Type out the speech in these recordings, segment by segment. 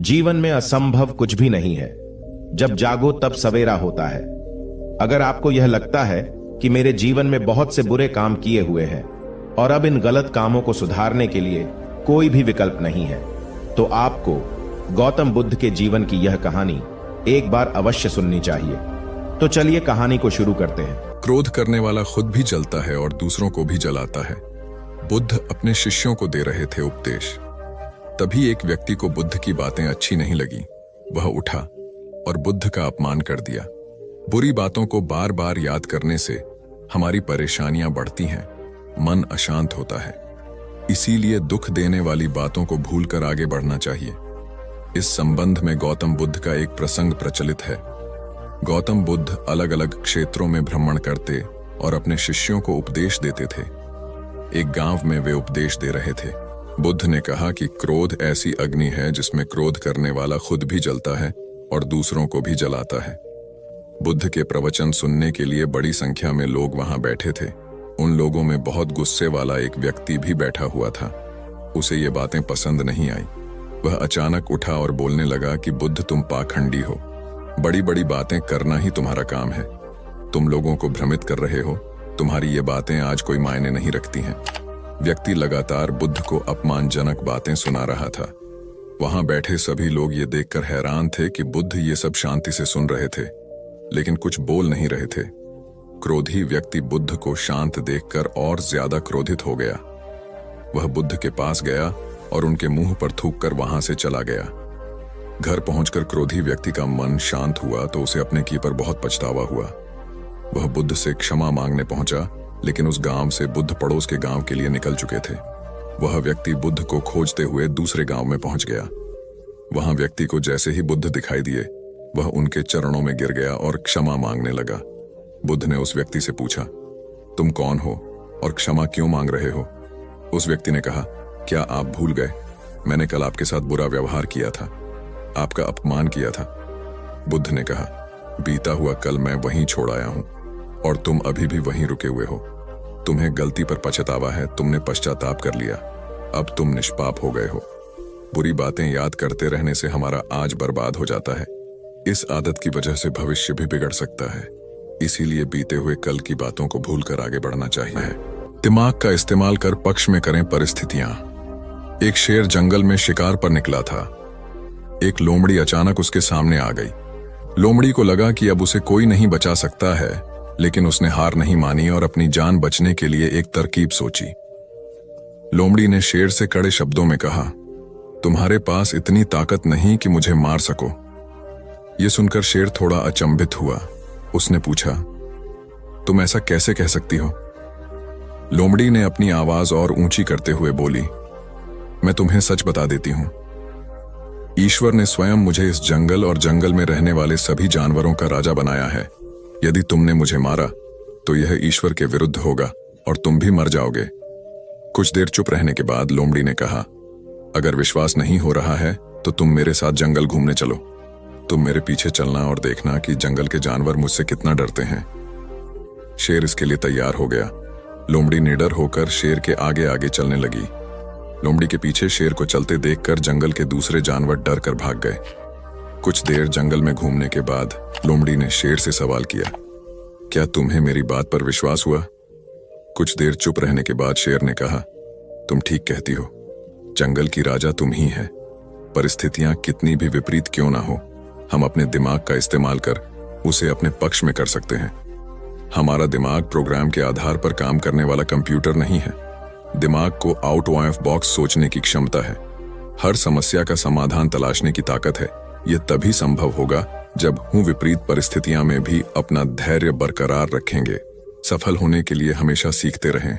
जीवन में असंभव कुछ भी नहीं है। जब जागो तब सवेरा होता है। अगर आपको यह लगता है कि मेरे जीवन में बहुत से बुरे काम किए हुए हैं और अब इन गलत कामों को सुधारने के लिए कोई भी विकल्प नहीं है, तो आपको गौतम बुद्ध के जीवन की यह कहानी एक बार अवश्य सुननी चाहिए। तो चलिए कहानी को शुरू करते हैं। क्रोध करने वाला खुद भी जलता है और दूसरों को भी जलाता है। बुद्ध अपने शिष्यों को दे रहे थे उपदेश। तभी एक व्यक्ति को बुद्ध की बातें अच्छी नहीं लगी। वह उठा और बुद्ध का अपमान कर दिया। बुरी बातों को बार बार याद करने से हमारी परेशानियां बढ़ती हैं, मन अशांत होता है। इसीलिए दुख देने वाली बातों को भूलकर आगे बढ़ना चाहिए। इस संबंध में गौतम बुद्ध का एक प्रसंग प्रचलित है। गौतम बुद्ध अलग अलग क्षेत्रों में भ्रमण करते और अपने शिष्यों को उपदेश देते थे। एक गांव में वे उपदेश दे रहे थे। बुद्ध ने कहा कि क्रोध ऐसी अग्नि है जिसमें क्रोध करने वाला खुद भी जलता है और दूसरों को भी जलाता है। बुद्ध के प्रवचन सुनने के लिए बड़ी संख्या में लोग वहां बैठे थे। उन लोगों में बहुत गुस्से वाला एक व्यक्ति भी बैठा हुआ था। उसे ये बातें पसंद नहीं आई। वह अचानक उठा और बोलने लगा कि बुद्ध, तुम पाखंडी हो। बड़ी बड़ी बातें करना ही तुम्हारा काम है। तुम लोगों को भ्रमित कर रहे हो। तुम्हारी ये बातें आज कोई मायने नहीं रखती हैं। व्यक्ति लगातार बुद्ध को अपमानजनक बातें सुना रहा था। वहां बैठे सभी लोग ये देखकर हैरान थे कि बुद्ध ये सब शांति से सुन रहे थे, लेकिन कुछ बोल नहीं रहे थे। क्रोधी व्यक्ति बुद्ध को शांत देखकर और ज्यादा क्रोधित हो गया। वह बुद्ध के पास गया और उनके मुंह पर थूककर वहां से चला गया। घर पहुंचकर क्रोधी व्यक्ति का मन शांत हुआ तो उसे अपने की पर बहुत पछतावा हुआ। वह बुद्ध से क्षमा मांगने पहुंचा, लेकिन उस गांव से बुद्ध पड़ोस के गांव के लिए निकल चुके थे। वह व्यक्ति बुद्ध को खोजते हुए दूसरे गांव में पहुंच गया। वहां व्यक्ति को जैसे ही बुद्ध दिखाई दिए, वह उनके चरणों में गिर गया और क्षमा मांगने लगा। बुद्ध ने उस व्यक्ति से पूछा, तुम कौन हो और क्षमा क्यों मांग रहे हो? उस व्यक्ति ने कहा, क्या आप भूल गए? मैंने कल आपके साथ बुरा व्यवहार किया था, आपका अपमान किया था। बुद्ध ने कहा, बीता हुआ कल मैं वहीं छोड़ आया हूं और तुम अभी भी वहीं रुके हुए हो। तुम्हें गलती पर पछतावा है, तुमने पश्चाताप कर लिया। अब तुम निष्पाप हो गए हो। बुरी बातें याद करते रहने से हमारा आज बर्बाद हो जाता है। इस आदत की वजह से भविष्य भी बिगड़ सकता है। इसीलिए बीते हुए कल की बातों को भूलकर आगे बढ़ना चाहिए। दिमाग का इस्तेमाल कर पक्ष में करें परिस्थितियां। एक शेर जंगल में शिकार पर निकला था। एक लोमड़ी अचानक उसके सामने आ गई। लोमड़ी को लगा कि अब उसे कोई नहीं बचा सकता है, लेकिन उसने हार नहीं मानी और अपनी जान बचने के लिए एक तरकीब सोची। लोमड़ी ने शेर से कड़े शब्दों में कहा, तुम्हारे पास इतनी ताकत नहीं कि मुझे मार सको। यह सुनकर शेर थोड़ा अचंभित हुआ। उसने पूछा, तुम ऐसा कैसे कह सकती हो? लोमड़ी ने अपनी आवाज और ऊंची करते हुए बोली, मैं तुम्हें सच बता देती हूं। ईश्वर ने स्वयं मुझे इस जंगल और जंगल में रहने वाले सभी जानवरों का राजा बनाया है। यदि तुमने मुझे मारा तो यह ईश्वर के विरुद्ध होगा और तुम भी मर जाओगे। कुछ देर चुप रहने के बाद लोमड़ी ने कहा, अगर विश्वास नहीं हो रहा है तो तुम मेरे साथ जंगल घूमने चलो। तुम मेरे पीछे चलना और देखना कि जंगल के जानवर मुझसे कितना डरते हैं। शेर इसके लिए तैयार हो गया। लोमड़ी निडर होकर शेर के आगे आगे चलने लगी। लोमड़ी के पीछे शेर को चलते देखकर जंगल के दूसरे जानवर डर कर भाग गए। कुछ देर जंगल में घूमने के बाद लोमड़ी ने शेर से सवाल किया, क्या तुम्हें मेरी बात पर विश्वास हुआ? कुछ देर चुप रहने के बाद शेर ने कहा, तुम ठीक कहती हो। जंगल की राजा तुम ही है। परिस्थितियां कितनी भी विपरीत क्यों ना हो, हम अपने दिमाग का इस्तेमाल कर उसे अपने पक्ष में कर सकते हैं। हमारा दिमाग प्रोग्राम के आधार पर काम करने वाला कंप्यूटर नहीं है। दिमाग को आउट ऑफ बॉक्स सोचने की क्षमता है। हर समस्या का समाधान तलाशने की ताकत है। यह तभी संभव होगा जब हम विपरीत परिस्थितियां में भी अपना धैर्य बरकरार रखेंगे। सफल होने के लिए हमेशा सीखते रहें।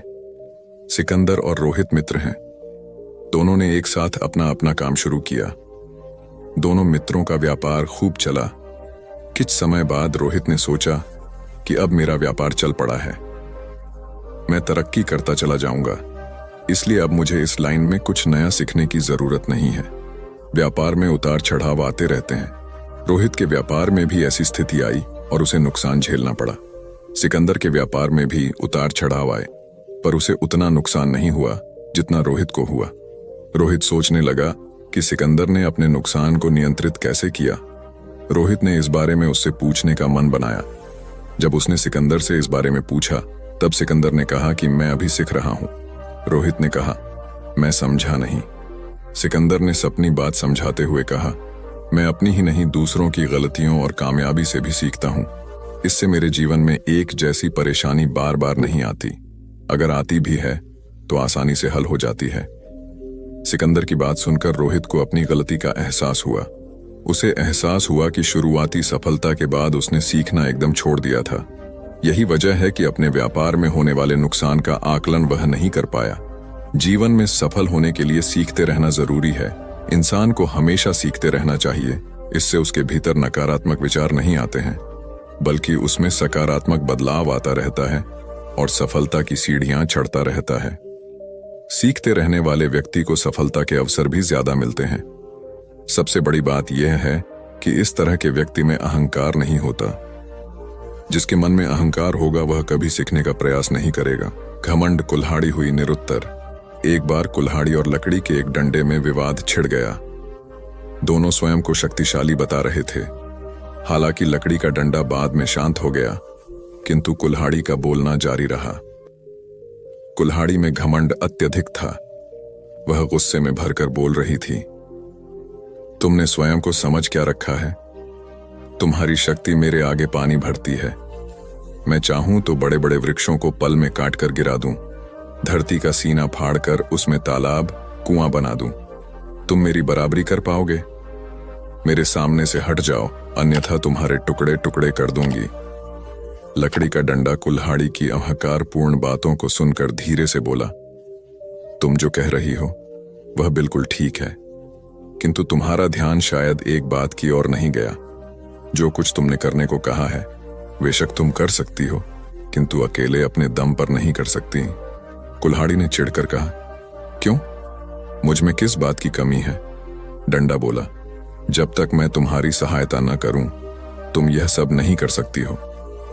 सिकंदर और रोहित मित्र हैं। दोनों ने एक साथ अपना अपना काम शुरू किया। दोनों मित्रों का व्यापार खूब चला। कुछ समय बाद रोहित ने सोचा कि अब मेरा व्यापार चल पड़ा है, मैं तरक्की करता चला जाऊंगा, इसलिए अब मुझे इस लाइन में कुछ नया सीखने की जरूरत नहीं है। व्यापार में उतार चढ़ाव आते रहते हैं। रोहित के व्यापार में भी ऐसी स्थिति आई और उसे नुकसान झेलना पड़ा। सिकंदर के व्यापार में भी उतार चढ़ाव आए, पर उसे उतना नुकसान नहीं हुआ जितना रोहित को हुआ। रोहित सोचने लगा कि सिकंदर ने अपने नुकसान को नियंत्रित कैसे किया। रोहित ने इस बारे में उससे पूछने का मन बनाया। जब उसने सिकंदर से इस बारे में पूछा तब सिकंदर ने कहा कि मैं अभी सीख रहा हूं। रोहित ने कहा, मैं समझा नहीं। सिकंदर ने अपनी बात समझाते हुए कहा, मैं अपनी ही नहीं दूसरों की गलतियों और कामयाबी से भी सीखता हूं। इससे मेरे जीवन में एक जैसी परेशानी बार बार नहीं आती। अगर आती भी है तो आसानी से हल हो जाती है। सिकंदर की बात सुनकर रोहित को अपनी गलती का एहसास हुआ। उसे एहसास हुआ कि शुरुआती सफलता के बाद उसने सीखना एकदम छोड़ दिया था। यही वजह है कि अपने व्यापार में होने वाले नुकसान का आकलन वह नहीं कर पाया। जीवन में सफल होने के लिए सीखते रहना जरूरी है। इंसान को हमेशा सीखते रहना चाहिए। इससे उसके भीतर नकारात्मक विचार नहीं आते हैं, बल्कि उसमें सकारात्मक बदलाव आता रहता है और सफलता की सीढ़ियां चढ़ता रहता है। सीखते रहने वाले व्यक्ति को सफलता के अवसर भी ज्यादा मिलते हैं। सबसे बड़ी बात यह है कि इस तरह के व्यक्ति में अहंकार नहीं होता। जिसके मन में अहंकार होगा वह कभी सीखने का प्रयास नहीं करेगा। घमंड कुल्हाड़ी हुई निरुत्तर। एक बार कुल्हाड़ी और लकड़ी के एक डंडे में विवाद छिड़ गया। दोनों स्वयं को शक्तिशाली बता रहे थे। हालांकि लकड़ी का डंडा बाद में शांत हो गया, किंतु कुल्हाड़ी का बोलना जारी रहा। कुल्हाड़ी में घमंड अत्यधिक था। वह गुस्से में भरकर बोल रही थी, तुमने स्वयं को समझ क्या रखा है? तुम्हारी शक्ति मेरे आगे पानी भरती है। मैं चाहूं तो बड़े बड़े वृक्षों को पल में काट कर गिरा दूं, धरती का सीना फाड़कर उसमें तालाब, कुआं बना दूं। तुम मेरी बराबरी कर पाओगे? मेरे सामने से हट जाओ, अन्यथा तुम्हारे टुकड़े टुकड़े कर दूंगी। लकड़ी का डंडा कुल्हाड़ी की अहंकारपूर्ण बातों को सुनकर धीरे से बोला, तुम जो कह रही हो वह बिल्कुल ठीक है, किंतु तुम्हारा ध्यान शायद एक बात की ओर नहीं गया। जो कुछ तुमने करने को कहा है बेशक तुम कर सकती हो, किंतु अकेले अपने दम पर नहीं कर सकती। कुल्हाड़ी ने चिढ़कर कहा, क्यों? मुझ में किस बात की कमी है? डंडा बोला, जब तक मैं तुम्हारी सहायता न करूं तुम यह सब नहीं कर सकती हो।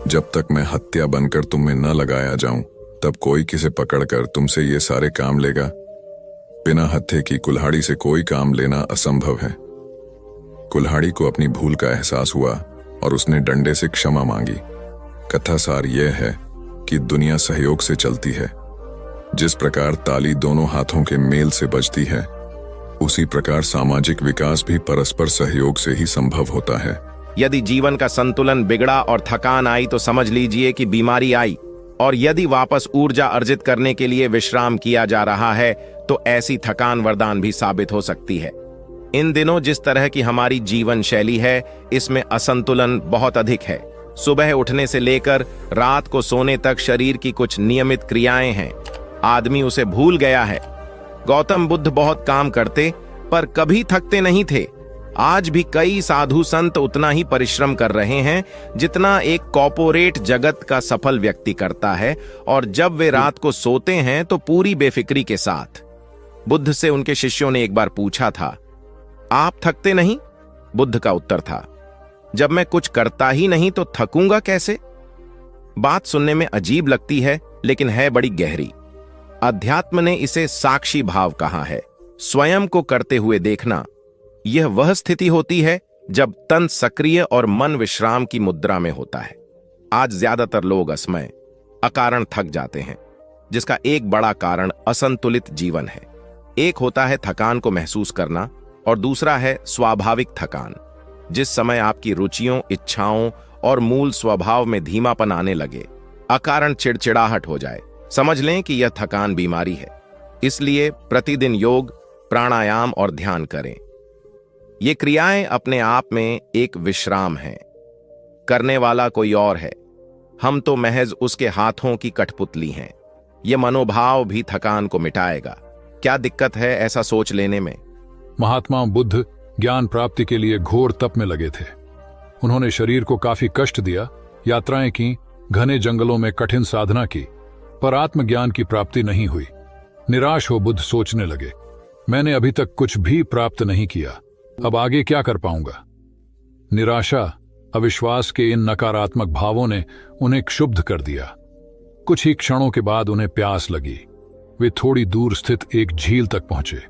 जब तक मैं हत्या बनकर तुम में न लगाया जाऊं तब कोई किसे पकड़कर तुमसे ये सारे काम लेगा? बिना हत्थे की कुल्हाड़ी से कोई काम लेना असंभव है। कुल्हाड़ी को अपनी भूल का एहसास हुआ और उसने डंडे से क्षमा मांगी। कथा सार यह है कि दुनिया सहयोग से चलती है। जिस प्रकार ताली दोनों हाथों के मेल से बजती है, उसी प्रकार सामाजिक विकास भी परस्पर सहयोग से ही संभव होता है। यदि जीवन का संतुलन बिगड़ा और थकान आई तो समझ लीजिए कि बीमारी आई, और यदि वापस ऊर्जा अर्जित करने के लिए विश्राम किया जा रहा है तो ऐसी थकान वरदान भी साबित हो सकती है। इन दिनों जिस तरह की हमारी जीवन शैली है, इसमें असंतुलन बहुत अधिक है। सुबह उठने से लेकर रात को सोने तक शरीर की कुछ नियमित क्रियाएं हैं, आदमी उसे भूल गया है। गौतम बुद्ध बहुत काम करते पर कभी थकते नहीं थे। आज भी कई साधु संत उतना ही परिश्रम कर रहे हैं जितना एक कॉर्पोरेट जगत का सफल व्यक्ति करता है, और जब वे रात को सोते हैं तो पूरी बेफिक्री के साथ। बुद्ध से उनके शिष्यों ने एक बार पूछा था, आप थकते नहीं? बुद्ध का उत्तर था, जब मैं कुछ करता ही नहीं तो थकूंगा कैसे? बात सुनने में अजीब लगती है लेकिन है बड़ी गहरी। अध्यात्म ने इसे साक्षी भाव कहा है। स्वयं को करते हुए देखना, यह वह स्थिति होती है जब तन सक्रिय और मन विश्राम की मुद्रा में होता है। आज ज्यादातर लोग असमय, अकारण थक जाते हैं, जिसका एक बड़ा कारण असंतुलित जीवन है। एक होता है थकान को महसूस करना और दूसरा है स्वाभाविक थकान। जिस समय आपकी रुचियों, इच्छाओं और मूल स्वभाव में धीमापन आने लगे, अकारण चिड़चिड़ाहट हो जाए, समझ लें कि यह थकान बीमारी है। इसलिए प्रतिदिन योग, प्राणायाम और ध्यान करें। ये क्रियाएं अपने आप में एक विश्राम हैं। करने वाला कोई और है, हम तो महज उसके हाथों की कठपुतली हैं। यह मनोभाव भी थकान को मिटाएगा। क्या दिक्कत है ऐसा सोच लेने में? महात्मा बुद्ध ज्ञान प्राप्ति के लिए घोर तप में लगे थे। उन्होंने शरीर को काफी कष्ट दिया, यात्राएं की, घने जंगलों में कठिन साधना की, पर आत्मज्ञान की प्राप्ति नहीं हुई। निराश हो बुद्ध सोचने लगे, मैंने अभी तक कुछ भी प्राप्त नहीं किया, अब आगे क्या कर पाऊंगा? निराशा, अविश्वास के इन नकारात्मक भावों ने उन्हें क्षुब्ध कर दिया। कुछ ही क्षणों के बाद उन्हें प्यास लगी। वे थोड़ी दूर स्थित एक झील तक पहुंचे।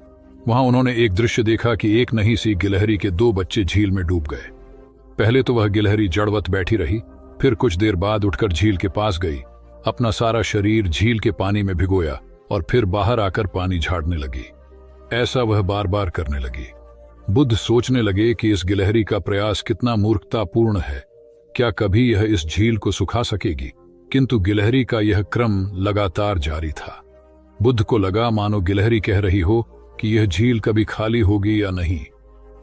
वहां उन्होंने एक दृश्य देखा कि एक नही सी गिलहरी के 2 बच्चे झील में डूब गए। पहले तो वह गिलहरी जड़वत बैठी रही, फिर कुछ देर बाद उठकर झील के पास गई, अपना सारा शरीर झील के पानी में भिगोया और फिर बाहर आकर पानी झाड़ने लगी। ऐसा वह बार बार करने लगी। बुद्ध सोचने लगे कि इस गिलहरी का प्रयास कितना मूर्खतापूर्ण है। क्या कभी यह इस झील को सुखा सकेगी? किंतु गिलहरी का यह क्रम लगातार जारी था। बुद्ध को लगा मानो गिलहरी कह रही हो कि यह झील कभी खाली होगी या नहीं,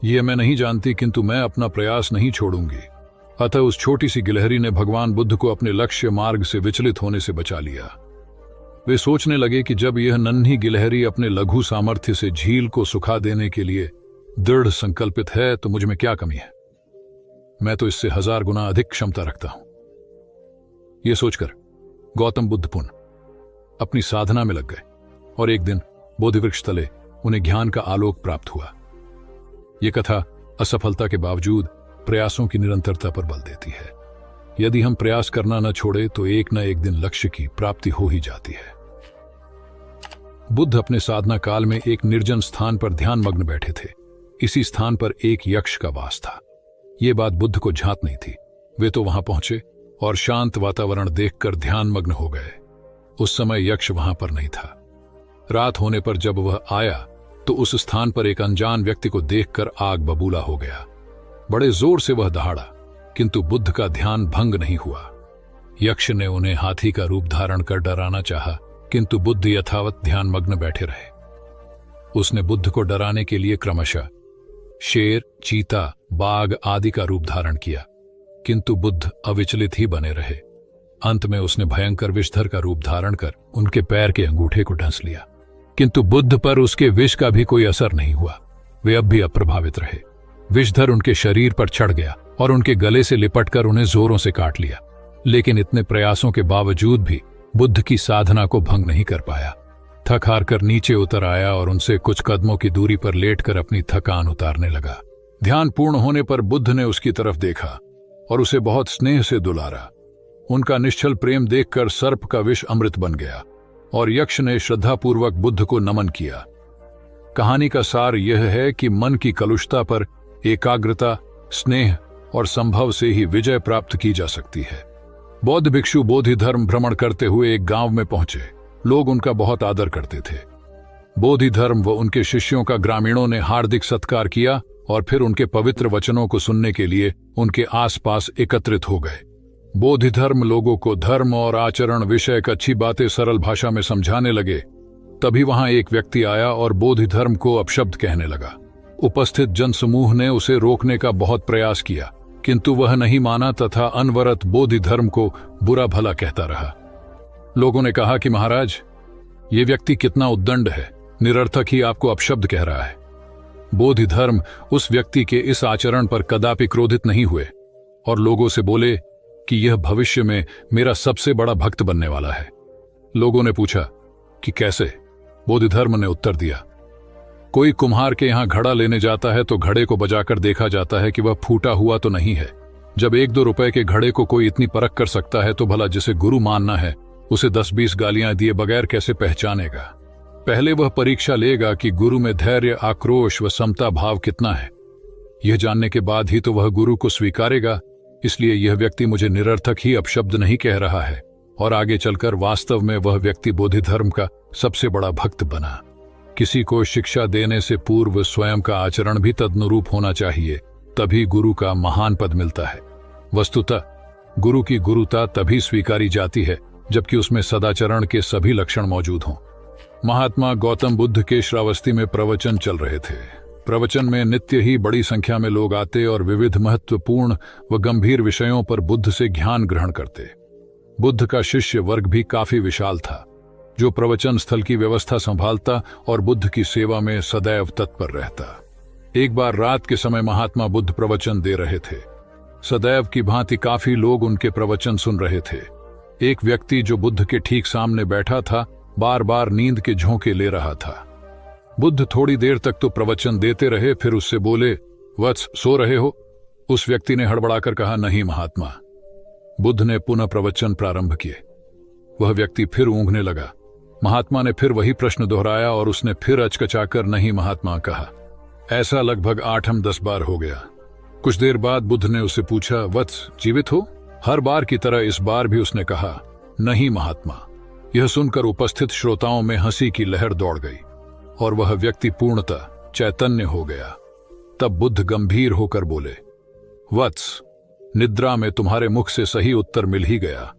यह मैं नहीं जानती, किंतु मैं अपना प्रयास नहीं छोड़ूंगी। अतः उस छोटी सी गिलहरी ने भगवान बुद्ध को अपने लक्ष्य मार्ग से विचलित होने से बचा लिया। वे सोचने लगे कि जब यह नन्ही गिलहरी अपने लघु सामर्थ्य से झील को सुखा देने के लिए दृढ़ संकल्पित है तो मुझ में क्या कमी है? मैं तो इससे 1000 गुना अधिक क्षमता रखता हूं। यह सोचकर गौतम बुद्ध पुनः अपनी साधना में लग गए और एक दिन बोधिवृक्ष तले उन्हें ज्ञान का आलोक प्राप्त हुआ। यह कथा असफलता के बावजूद प्रयासों की निरंतरता पर बल देती है। यदि हम प्रयास करना न छोड़े तो एक न एक दिन लक्ष्य की प्राप्ति हो ही जाती है। बुद्ध अपने साधना काल में एक निर्जन स्थान पर ध्यान मग्न बैठे थे। इसी स्थान पर एक यक्ष का वास था। यह बात बुद्ध को झांत नहीं थी। वे तो वहां पहुंचे और शांत वातावरण देखकर ध्यान मग्न हो गए। उस समय यक्ष वहां पर नहीं था। रात होने पर जब वह आया तो उस स्थान पर एक अनजान व्यक्ति को देखकर आग बबूला हो गया। बड़े जोर से वह दहाड़ा, किंतु बुद्ध का ध्यान भंग नहीं हुआ। यक्ष ने उन्हें हाथी का रूप धारण कर डराना चाहा, किंतु बुद्ध यथावत ध्यान मग्न बैठे रहे। उसने बुद्ध को डराने के लिए क्रमशः शेर, चीता, बाघ आदि का रूप धारण किया, किंतु बुद्ध अविचलित ही बने रहे। अंत में उसने भयंकर विषधर का रूप धारण कर उनके पैर के अंगूठे को ढंस लिया, किंतु बुद्ध पर उसके विष का भी कोई असर नहीं हुआ। वे अब भी अप्रभावित रहे। विषधर उनके शरीर पर चढ़ गया और उनके गले से लिपटकर उन्हें जोरों से काट लिया, लेकिन इतने प्रयासों के बावजूद भी बुद्ध की साधना को भंग नहीं कर पाया। थक हार कर नीचे उतर आया और उनसे कुछ कदमों की दूरी पर लेटकर अपनी थकान उतारने लगा। ध्यान पूर्ण होने पर बुद्ध ने उसकी तरफ देखा और उसे बहुत स्नेह से दुलारा। उनका निश्चल प्रेम देखकर सर्प का विष अमृत बन गया और यक्ष ने श्रद्धापूर्वक बुद्ध को नमन किया। कहानी का सार यह है कि मन की कलुषता पर एकाग्रता, स्नेह और संभव से ही विजय प्राप्त की जा सकती है। बौद्ध भिक्षु बोधि धर्म भ्रमण करते हुए एक गांव में पहुंचे। लोग उनका बहुत आदर करते थे। बोधि धर्म व उनके शिष्यों का ग्रामीणों ने हार्दिक सत्कार किया और फिर उनके पवित्र वचनों को सुनने के लिए उनके आसपास एकत्रित हो गए। बोधि धर्म लोगों को धर्म और आचरण विषयक अच्छी बातें सरल भाषा में समझाने लगे। तभी वहां एक व्यक्ति आया और बोधि धर्म को अपशब्द कहने लगा। उपस्थित जनसमूह ने उसे रोकने का बहुत प्रयास किया, किंतु वह नहीं माना तथा अनवरत बोधि धर्म को बुरा भला कहता रहा। लोगों ने कहा कि महाराज, ये व्यक्ति कितना उद्दंड है, निरर्थक ही आपको अपशब्द कह रहा है। बोधि धर्म उस व्यक्ति के इस आचरण पर कदापि क्रोधित नहीं हुए और लोगों से बोले कि यह भविष्य में मेरा सबसे बड़ा भक्त बनने वाला है। लोगों ने पूछा कि कैसे? बोधि धर्म ने उत्तर दिया, कोई कुम्हार के यहां घड़ा लेने जाता है तो घड़े को बजाकर देखा जाता है कि वह फूटा हुआ तो नहीं है। जब 1-2 रुपए के घड़े को कोई इतनी परख कर सकता है तो भला जिसे गुरु मानना है उसे 10-20 गालियां दिए बगैर कैसे पहचानेगा? पहले वह परीक्षा लेगा कि गुरु में धैर्य, आक्रोश व समता भाव कितना है। यह जानने के बाद ही तो वह गुरु को स्वीकारेगा। इसलिए यह व्यक्ति मुझे निरर्थक ही अपशब्द नहीं कह रहा है। और आगे चलकर वास्तव में वह व्यक्ति बोधि धर्म का सबसे बड़ा भक्त बना। किसी को शिक्षा देने से पूर्व स्वयं का आचरण भी तदनुरूप होना चाहिए, तभी गुरु का महान पद मिलता है। वस्तुतः गुरु की गुरुता तभी स्वीकारी जाती है जबकि उसमें सदाचरण के सभी लक्षण मौजूद हों। महात्मा गौतम बुद्ध के श्रावस्ती में प्रवचन चल रहे थे। प्रवचन में नित्य ही बड़ी संख्या में लोग आते और विविध महत्वपूर्ण व गंभीर विषयों पर बुद्ध से ज्ञान ग्रहण करते। बुद्ध का शिष्य वर्ग भी काफी विशाल था, जो प्रवचन स्थल की व्यवस्था संभालता और बुद्ध की सेवा में सदैव तत्पर रहता। एक बार रात के समय महात्मा बुद्ध प्रवचन दे रहे थे। सदैव की भांति काफी लोग उनके प्रवचन सुन रहे थे। एक व्यक्ति जो बुद्ध के ठीक सामने बैठा था, बार बार नींद के झोंके ले रहा था। बुद्ध थोड़ी देर तक तो प्रवचन देते रहे, फिर उससे बोले, वत्स, सो रहे हो? उस व्यक्ति ने हड़बड़ाकर कहा, नहीं महात्मा। बुद्ध ने पुनः प्रवचन प्रारंभ किए। वह व्यक्ति फिर ऊँघने लगा। महात्मा ने फिर वही प्रश्न दोहराया और उसने फिर अचकचाकर नहीं महात्मा कहा। ऐसा लगभग 8-10 बार हो गया। कुछ देर बाद बुद्ध ने उससे पूछा, वत्स जीवित हो? हर बार की तरह इस बार भी उसने कहा, नहीं महात्मा। यह सुनकर उपस्थित श्रोताओं में हंसी की लहर दौड़ गई और वह व्यक्ति पूर्णतः चैतन्य हो गया। तब बुद्ध गंभीर होकर बोले, वत्स, निद्रा में तुम्हारे मुख से सही उत्तर मिल ही गया।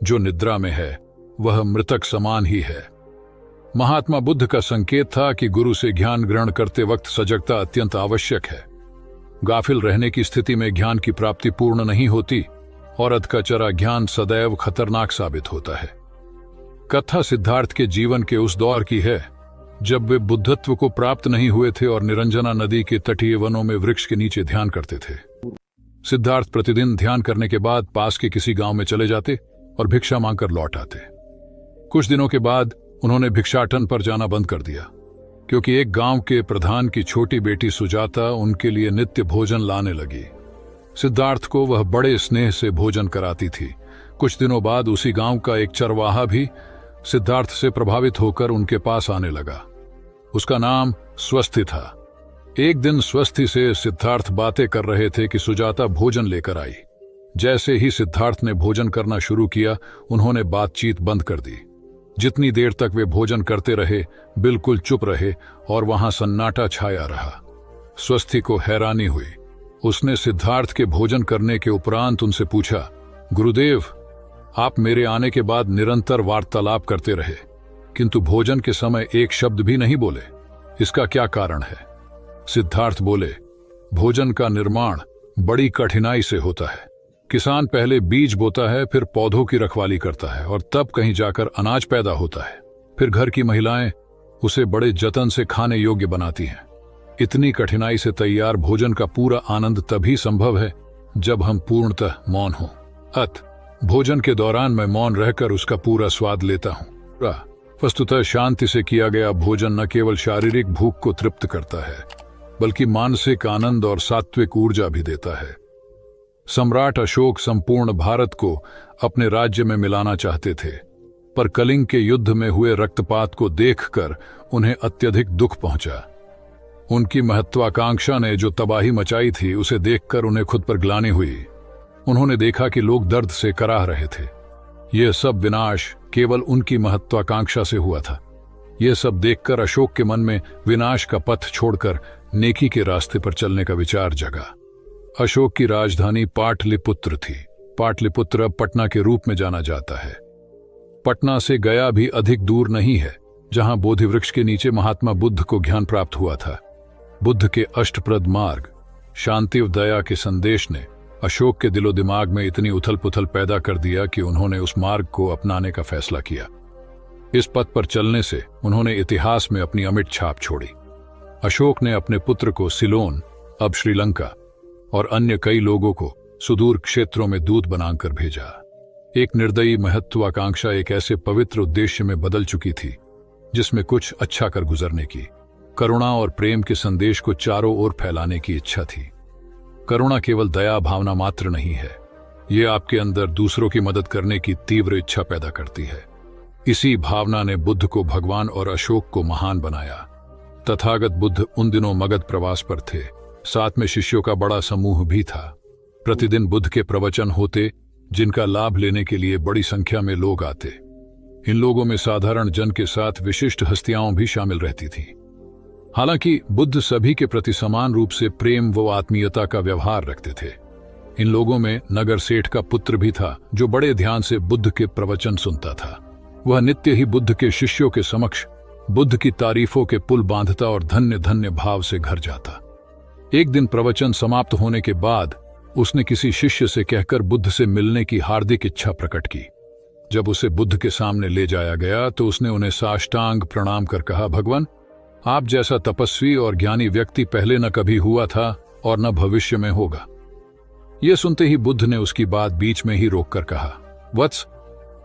जो निद्रा में है वह मृतक समान ही है। महात्मा बुद्ध का संकेत था कि गुरु से ज्ञान ग्रहण करते वक्त सजगता अत्यंत आवश्यक है। गाफिल रहने की स्थिति में ज्ञान की प्राप्ति पूर्ण नहीं होती और अधकचरा ज्ञान सदैव खतरनाक साबित होता है। कथा सिद्धार्थ के जीवन के उस दौर की है जब वे बुद्धत्व को प्राप्त नहीं हुए थे और निरंजना नदी के तटीय वनों में वृक्ष के नीचे ध्यान करते थे। सिद्धार्थ प्रतिदिन ध्यान करने के बाद पास के किसी गांव में चले जाते और भिक्षा मांगकर लौट आते। कुछ दिनों के बाद उन्होंने भिक्षाटन पर जाना बंद कर दिया, क्योंकि एक गांव के प्रधान की छोटी बेटी सुजाता उनके लिए नित्य भोजन लाने लगी। सिद्धार्थ को वह बड़े स्नेह से भोजन कराती थी। कुछ दिनों बाद उसी गांव का एक चरवाहा भी सिद्धार्थ से प्रभावित होकर उनके पास आने लगा। उसका नाम स्वस्थी था। एक दिन स्वस्थी से सिद्धार्थ बातें कर रहे थे कि सुजाता भोजन लेकर आई। जैसे ही सिद्धार्थ ने भोजन करना शुरू किया, उन्होंने बातचीत बंद कर दी। जितनी देर तक वे भोजन करते रहे, बिल्कुल चुप रहे और वहां सन्नाटा छाया रहा। स्वस्थी को हैरानी हुई। उसने सिद्धार्थ के भोजन करने के उपरांत उनसे पूछा, गुरुदेव, आप मेरे आने के बाद निरंतर वार्तालाप करते रहे, किंतु भोजन के समय एक शब्द भी नहीं बोले। इसका क्या कारण है? सिद्धार्थ बोले, भोजन का निर्माण बड़ी कठिनाई से होता है। किसान पहले बीज बोता है, फिर पौधों की रखवाली करता है और तब कहीं जाकर अनाज पैदा होता है। फिर घर की महिलाएं उसे बड़े जतन से खाने योग्य बनाती हैं। इतनी कठिनाई से तैयार भोजन का पूरा आनंद तभी संभव है जब हम पूर्णतः मौन हों। भोजन के दौरान मैं मौन रहकर उसका पूरा स्वाद लेता हूं। वस्तुतः शांति से किया गया भोजन न केवल शारीरिक भूख को तृप्त करता है, बल्कि मानसिक आनंद और सात्विक ऊर्जा भी देता है। सम्राट अशोक संपूर्ण भारत को अपने राज्य में मिलाना चाहते थे, पर कलिंग के युद्ध में हुए रक्तपात को देखकर उन्हें अत्यधिक दुख पहुंचा। उनकी महत्वाकांक्षा ने जो तबाही मचाई थी, उसे देखकर उन्हें खुद पर ग्लानि हुई। उन्होंने देखा कि लोग दर्द से कराह रहे थे। यह सब विनाश केवल उनकी महत्वाकांक्षा से हुआ था। यह सब देखकर अशोक के मन में विनाश का पथ छोड़कर नेकी के रास्ते पर चलने का विचार जगा। अशोक की राजधानी पाटलिपुत्र थी। पाटलिपुत्र अब पटना के रूप में जाना जाता है। पटना से गया भी अधिक दूर नहीं है, जहां बोधि वृक्ष के नीचे महात्मा बुद्ध को ज्ञान प्राप्त हुआ था। बुद्ध के अष्टप्रद मार्ग, शांति और दया के संदेश ने अशोक के दिलो दिमाग में इतनी उथल पुथल पैदा कर दिया कि उन्होंने उस मार्ग को अपनाने का फैसला किया। इस पथ पर चलने से उन्होंने इतिहास में अपनी अमिट छाप छोड़ी। अशोक ने अपने पुत्र को सिलोन, अब श्रीलंका, और अन्य कई लोगों को सुदूर क्षेत्रों में दूत बनाकर भेजा। एक निर्दयी महत्वाकांक्षा एक ऐसे पवित्र उद्देश्य में बदल चुकी थी जिसमें कुछ अच्छा कर गुजरने की, करुणा और प्रेम के संदेश को चारों ओर फैलाने की इच्छा थी। करुणा केवल दया भावना मात्र नहीं है, ये आपके अंदर दूसरों की मदद करने की तीव्र इच्छा पैदा करती है। इसी भावना ने बुद्ध को भगवान और अशोक को महान बनाया। तथागत बुद्ध उन दिनों मगध प्रवास पर थे। साथ में शिष्यों का बड़ा समूह भी था। प्रतिदिन बुद्ध के प्रवचन होते, जिनका लाभ लेने के लिए बड़ी संख्या में लोग आते। इन लोगों में साधारण जन के साथ विशिष्ट हस्तियां भी शामिल रहती थीं। हालांकि बुद्ध सभी के प्रति समान रूप से प्रेम व आत्मीयता का व्यवहार रखते थे। इन लोगों में नगर सेठ का पुत्र भी था, जो बड़े ध्यान से बुद्ध के प्रवचन सुनता था। वह नित्य ही बुद्ध के शिष्यों के समक्ष बुद्ध की तारीफों के पुल बांधता और धन्य धन्य भाव से घर जाता। एक दिन प्रवचन समाप्त होने के बाद उसने किसी शिष्य से कहकर बुद्ध से मिलने की हार्दिक इच्छा प्रकट की। जब उसे बुद्ध के सामने ले जाया गया तो उसने उन्हें साष्टांग प्रणाम कर कहा, भगवान, आप जैसा तपस्वी और ज्ञानी व्यक्ति पहले न कभी हुआ था और न भविष्य में होगा। यह सुनते ही बुद्ध ने उसकी बात बीच में ही रोककर कहा, वत्स,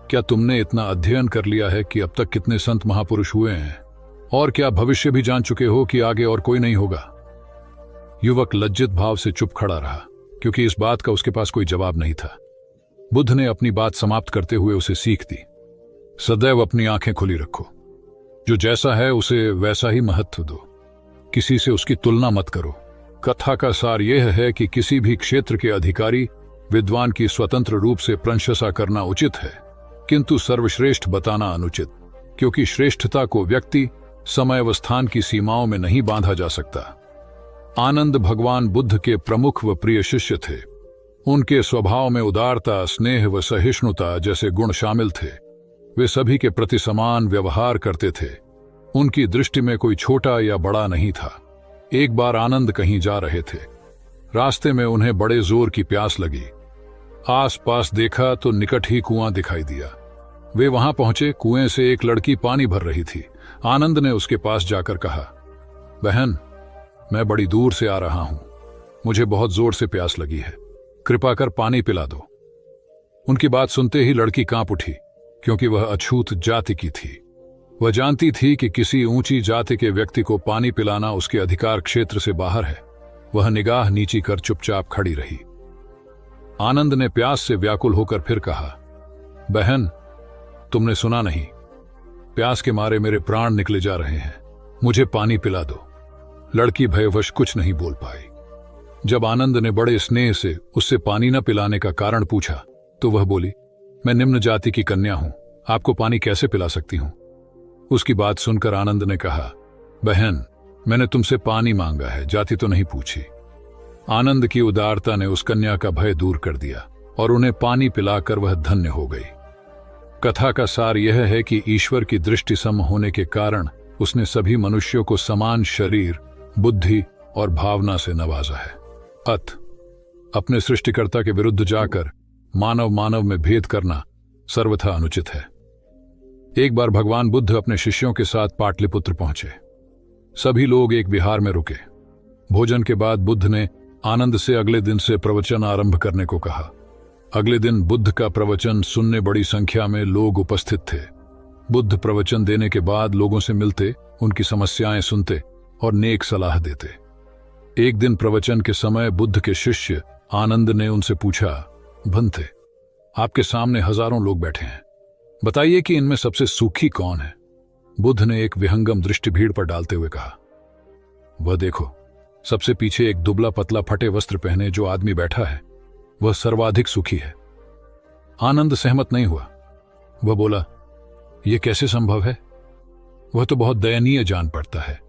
क्या तुमने इतना अध्ययन कर लिया है कि अब तक कितने संत महापुरुष हुए हैं, और क्या भविष्य भी जान चुके हो कि आगे और कोई नहीं होगा? युवक लज्जित भाव से चुप खड़ा रहा, क्योंकि इस बात का उसके पास कोई जवाब नहीं था। बुद्ध ने अपनी बात समाप्त करते हुए उसे सीख दी, सदैव अपनी आंखें खुली रखो। जो जैसा है उसे वैसा ही महत्व दो, किसी से उसकी तुलना मत करो। कथा का सार यह है कि किसी भी क्षेत्र के अधिकारी विद्वान की स्वतंत्र रूप से प्रशंसा करना उचित है, किंतु सर्वश्रेष्ठ बताना अनुचित, क्योंकि श्रेष्ठता को व्यक्ति, समय व स्थान की सीमाओं में नहीं बांधा जा सकता। आनंद भगवान बुद्ध के प्रमुख व प्रिय शिष्य थे। उनके स्वभाव में उदारता, स्नेह व सहिष्णुता जैसे गुण शामिल थे। वे सभी के प्रति समान व्यवहार करते थे। उनकी दृष्टि में कोई छोटा या बड़ा नहीं था। एक बार आनंद कहीं जा रहे थे। रास्ते में उन्हें बड़े जोर की प्यास लगी। आसपास देखा तो निकट ही कुआं दिखाई दिया। वे वहां पहुंचे। कुएं से एक लड़की पानी भर रही थी। आनंद ने उसके पास जाकर कहा, बहन, मैं बड़ी दूर से आ रहा हूं, मुझे बहुत जोर से प्यास लगी है, कृपा कर पानी पिला दो। उनकी बात सुनते ही लड़की कांप उठी, क्योंकि वह अछूत जाति की थी। वह जानती थी कि किसी ऊंची जाति के व्यक्ति को पानी पिलाना उसके अधिकार क्षेत्र से बाहर है। वह निगाह नीची कर चुपचाप खड़ी रही। आनंद ने प्यास से व्याकुल होकर फिर कहा, बहन, तुमने सुना नहीं, प्यास के मारे मेरे प्राण निकले जा रहे हैं, मुझे पानी पिला दो। लड़की भयवश कुछ नहीं बोल पाई। जब आनंद ने बड़े स्नेह से उससे पानी न पिलाने का कारण पूछा तो वह बोली, मैं निम्न जाति की कन्या हूं, आपको पानी कैसे पिला सकती हूं। उसकी बात सुनकर आनंद ने कहा, बहन, मैंने तुमसे पानी मांगा है, जाति तो नहीं पूछी। आनंद की उदारता ने उस कन्या का भय दूर कर दिया और उन्हें पानी पिलाकर वह धन्य हो गई। कथा का सार यह है कि ईश्वर की दृष्टि सम होने के कारण उसने सभी मनुष्यों को समान शरीर, बुद्धि और भावना से नवाजा है। अपने सृष्टिकर्ता के विरुद्ध जाकर मानव मानव में भेद करना सर्वथा अनुचित है। एक बार भगवान बुद्ध अपने शिष्यों के साथ पाटलिपुत्र पहुंचे। सभी लोग एक विहार में रुके। भोजन के बाद बुद्ध ने आनंद से अगले दिन से प्रवचन आरंभ करने को कहा। अगले दिन बुद्ध का प्रवचन सुनने बड़ी संख्या में लोग उपस्थित थे। बुद्ध प्रवचन देने के बाद लोगों से मिलते, उनकी समस्याएं सुनते और नेक सलाह देते। एक दिन प्रवचन के समय बुद्ध के शिष्य आनंद ने उनसे पूछा, भंते, आपके सामने हजारों लोग बैठे हैं, बताइए कि इनमें सबसे सुखी कौन है। बुद्ध ने एक विहंगम दृष्टि भीड़ पर डालते हुए कहा, वह देखो, सबसे पीछे एक दुबला पतला फटे वस्त्र पहने जो आदमी बैठा है, वह सर्वाधिक सुखी है। आनंद सहमत नहीं हुआ। वह बोला, यह कैसे संभव है, वह तो बहुत दयनीय जान पड़ता है।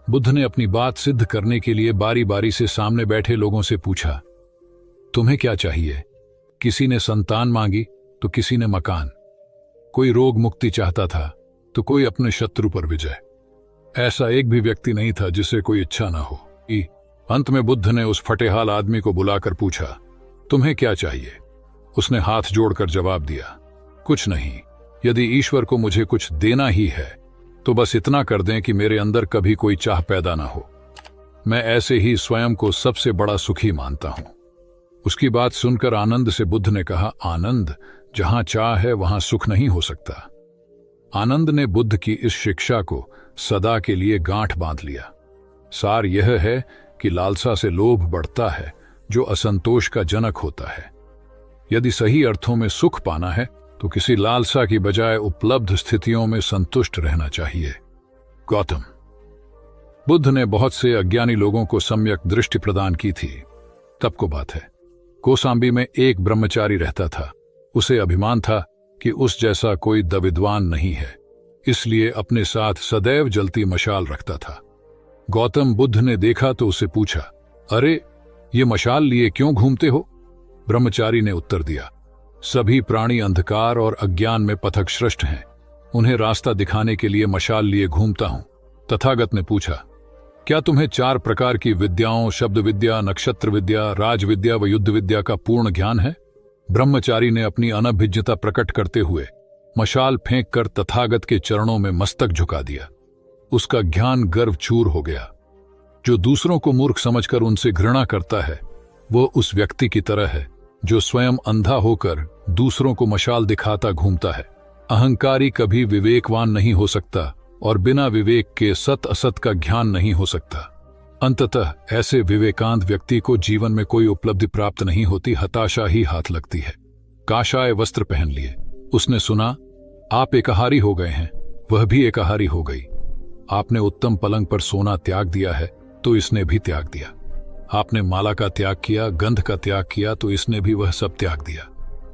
बुद्ध ने अपनी बात सिद्ध करने के लिए बारी बारी से सामने बैठे लोगों से पूछा, तुम्हें क्या चाहिए। किसी ने संतान मांगी तो किसी ने मकान, कोई रोग मुक्ति चाहता था तो कोई अपने शत्रु पर विजय। ऐसा एक भी व्यक्ति नहीं था जिसे कोई इच्छा ना हो। अंत में बुद्ध ने उस फटेहाल आदमी को बुलाकर पूछा, तुम्हें क्या चाहिए। उसने हाथ जोड़कर जवाब दिया, कुछ नहीं, यदि ईश्वर को मुझे कुछ देना ही है तो बस इतना कर दें कि मेरे अंदर कभी कोई चाह पैदा ना हो। मैं ऐसे ही स्वयं को सबसे बड़ा सुखी मानता हूं। उसकी बात सुनकर आनंद से बुद्ध ने कहा, आनंद, जहां चाह है वहां सुख नहीं हो सकता। आनंद ने बुद्ध की इस शिक्षा को सदा के लिए गांठ बांध लिया। सार यह है कि लालसा से लोभ बढ़ता है, जो असंतोष का जनक होता है। यदि सही अर्थों में सुख पाना है तो किसी लालसा की बजाय उपलब्ध स्थितियों में संतुष्ट रहना चाहिए। गौतम बुद्ध ने बहुत से अज्ञानी लोगों को सम्यक दृष्टि प्रदान की थी। तब को बात है, कौसाम्बी में एक ब्रह्मचारी रहता था। उसे अभिमान था कि उस जैसा कोई दविद्वान नहीं है, इसलिए अपने साथ सदैव जलती मशाल रखता था। गौतम बुद्ध ने देखा तो उसे पूछा, अरे, ये मशाल लिए क्यों घूमते हो। ब्रह्मचारी ने उत्तर दिया, सभी प्राणी अंधकार और अज्ञान में पथश्रष्ट हैं, उन्हें रास्ता दिखाने के लिए मशाल लिए घूमता हूं। तथागत ने पूछा, क्या तुम्हें 4 प्रकार की विद्याओं, शब्द विद्या, नक्षत्र विद्या, राज विद्या व युद्ध विद्या का पूर्ण ज्ञान है। ब्रह्मचारी ने अपनी अनभिज्ञता प्रकट करते हुए मशाल फेंक कर तथागत के चरणों में मस्तक झुका दिया। उसका ज्ञान गर्व चूर हो गया। जो दूसरों को मूर्ख समझकर उनसे घृणा करता है, वो उस व्यक्ति की तरह है जो स्वयं अंधा होकर दूसरों को मशाल दिखाता घूमता है। अहंकारी कभी विवेकवान नहीं हो सकता और बिना विवेक के सत असत का ज्ञान नहीं हो सकता। अंततः ऐसे विवेकांत व्यक्ति को जीवन में कोई उपलब्धि प्राप्त नहीं होती, हताशा ही हाथ लगती है। काशाय वस्त्र पहन लिए। उसने सुना, आप एकाहारी हो गए हैं वह भी एकाहारी हो गई। आपने उत्तम पलंग पर सोना त्याग दिया है तो इसने भी त्याग दिया। आपने माला का त्याग किया, गंध का त्याग किया तो इसने भी वह सब त्याग दिया।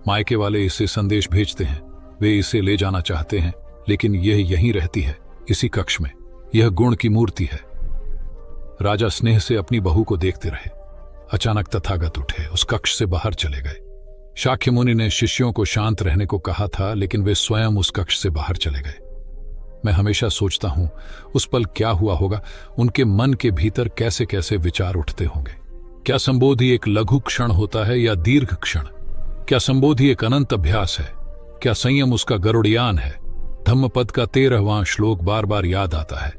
मायके वाले इससे संदेश भेजते हैं, वे इसे ले जाना चाहते हैं, लेकिन यह यहीं रहती है, इसी कक्ष में। यह गुण की मूर्ति है। राजा स्नेह से अपनी बहू को देखते रहे। अचानक तथागत उठे, उस कक्ष से बाहर चले गए। शाक्य मुनि ने शिष्यों को शांत रहने को कहा था, लेकिन वे स्वयं उस कक्ष से बाहर चले गए। मैं हमेशा सोचता हूं उस पल क्या हुआ होगा, उनके मन के भीतर कैसे कैसे विचार उठते होंगे। क्या संबोधि एक लघु क्षण होता है या दीर्घ क्षण? क्या संबोधि एक अनंत अभ्यास है? क्या संयम उसका गरुड़यान है? धम्मपद का 13वां श्लोक बार बार याद आता है।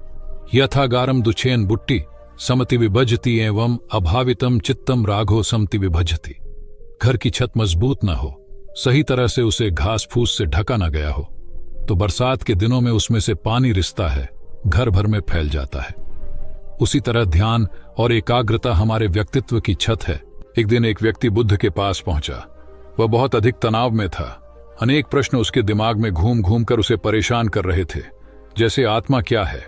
यथागारम दुछेन बुट्टी समति विभजति एवं अभावितम चित्तम राघो समति विभजति। घर की छत मजबूत न हो, सही तरह से उसे घास फूस से ढका न गया हो, तो बरसात के दिनों में उसमें से पानी रिसता है, घर भर में फैल जाता है। उसी तरह ध्यान और एकाग्रता हमारे व्यक्तित्व की छत है। एक दिन एक व्यक्ति बुद्ध के पास पहुंचा। वह बहुत अधिक तनाव में था। अनेक प्रश्न उसके दिमाग में घूम घूम कर उसे परेशान कर रहे थे, जैसे आत्मा क्या है,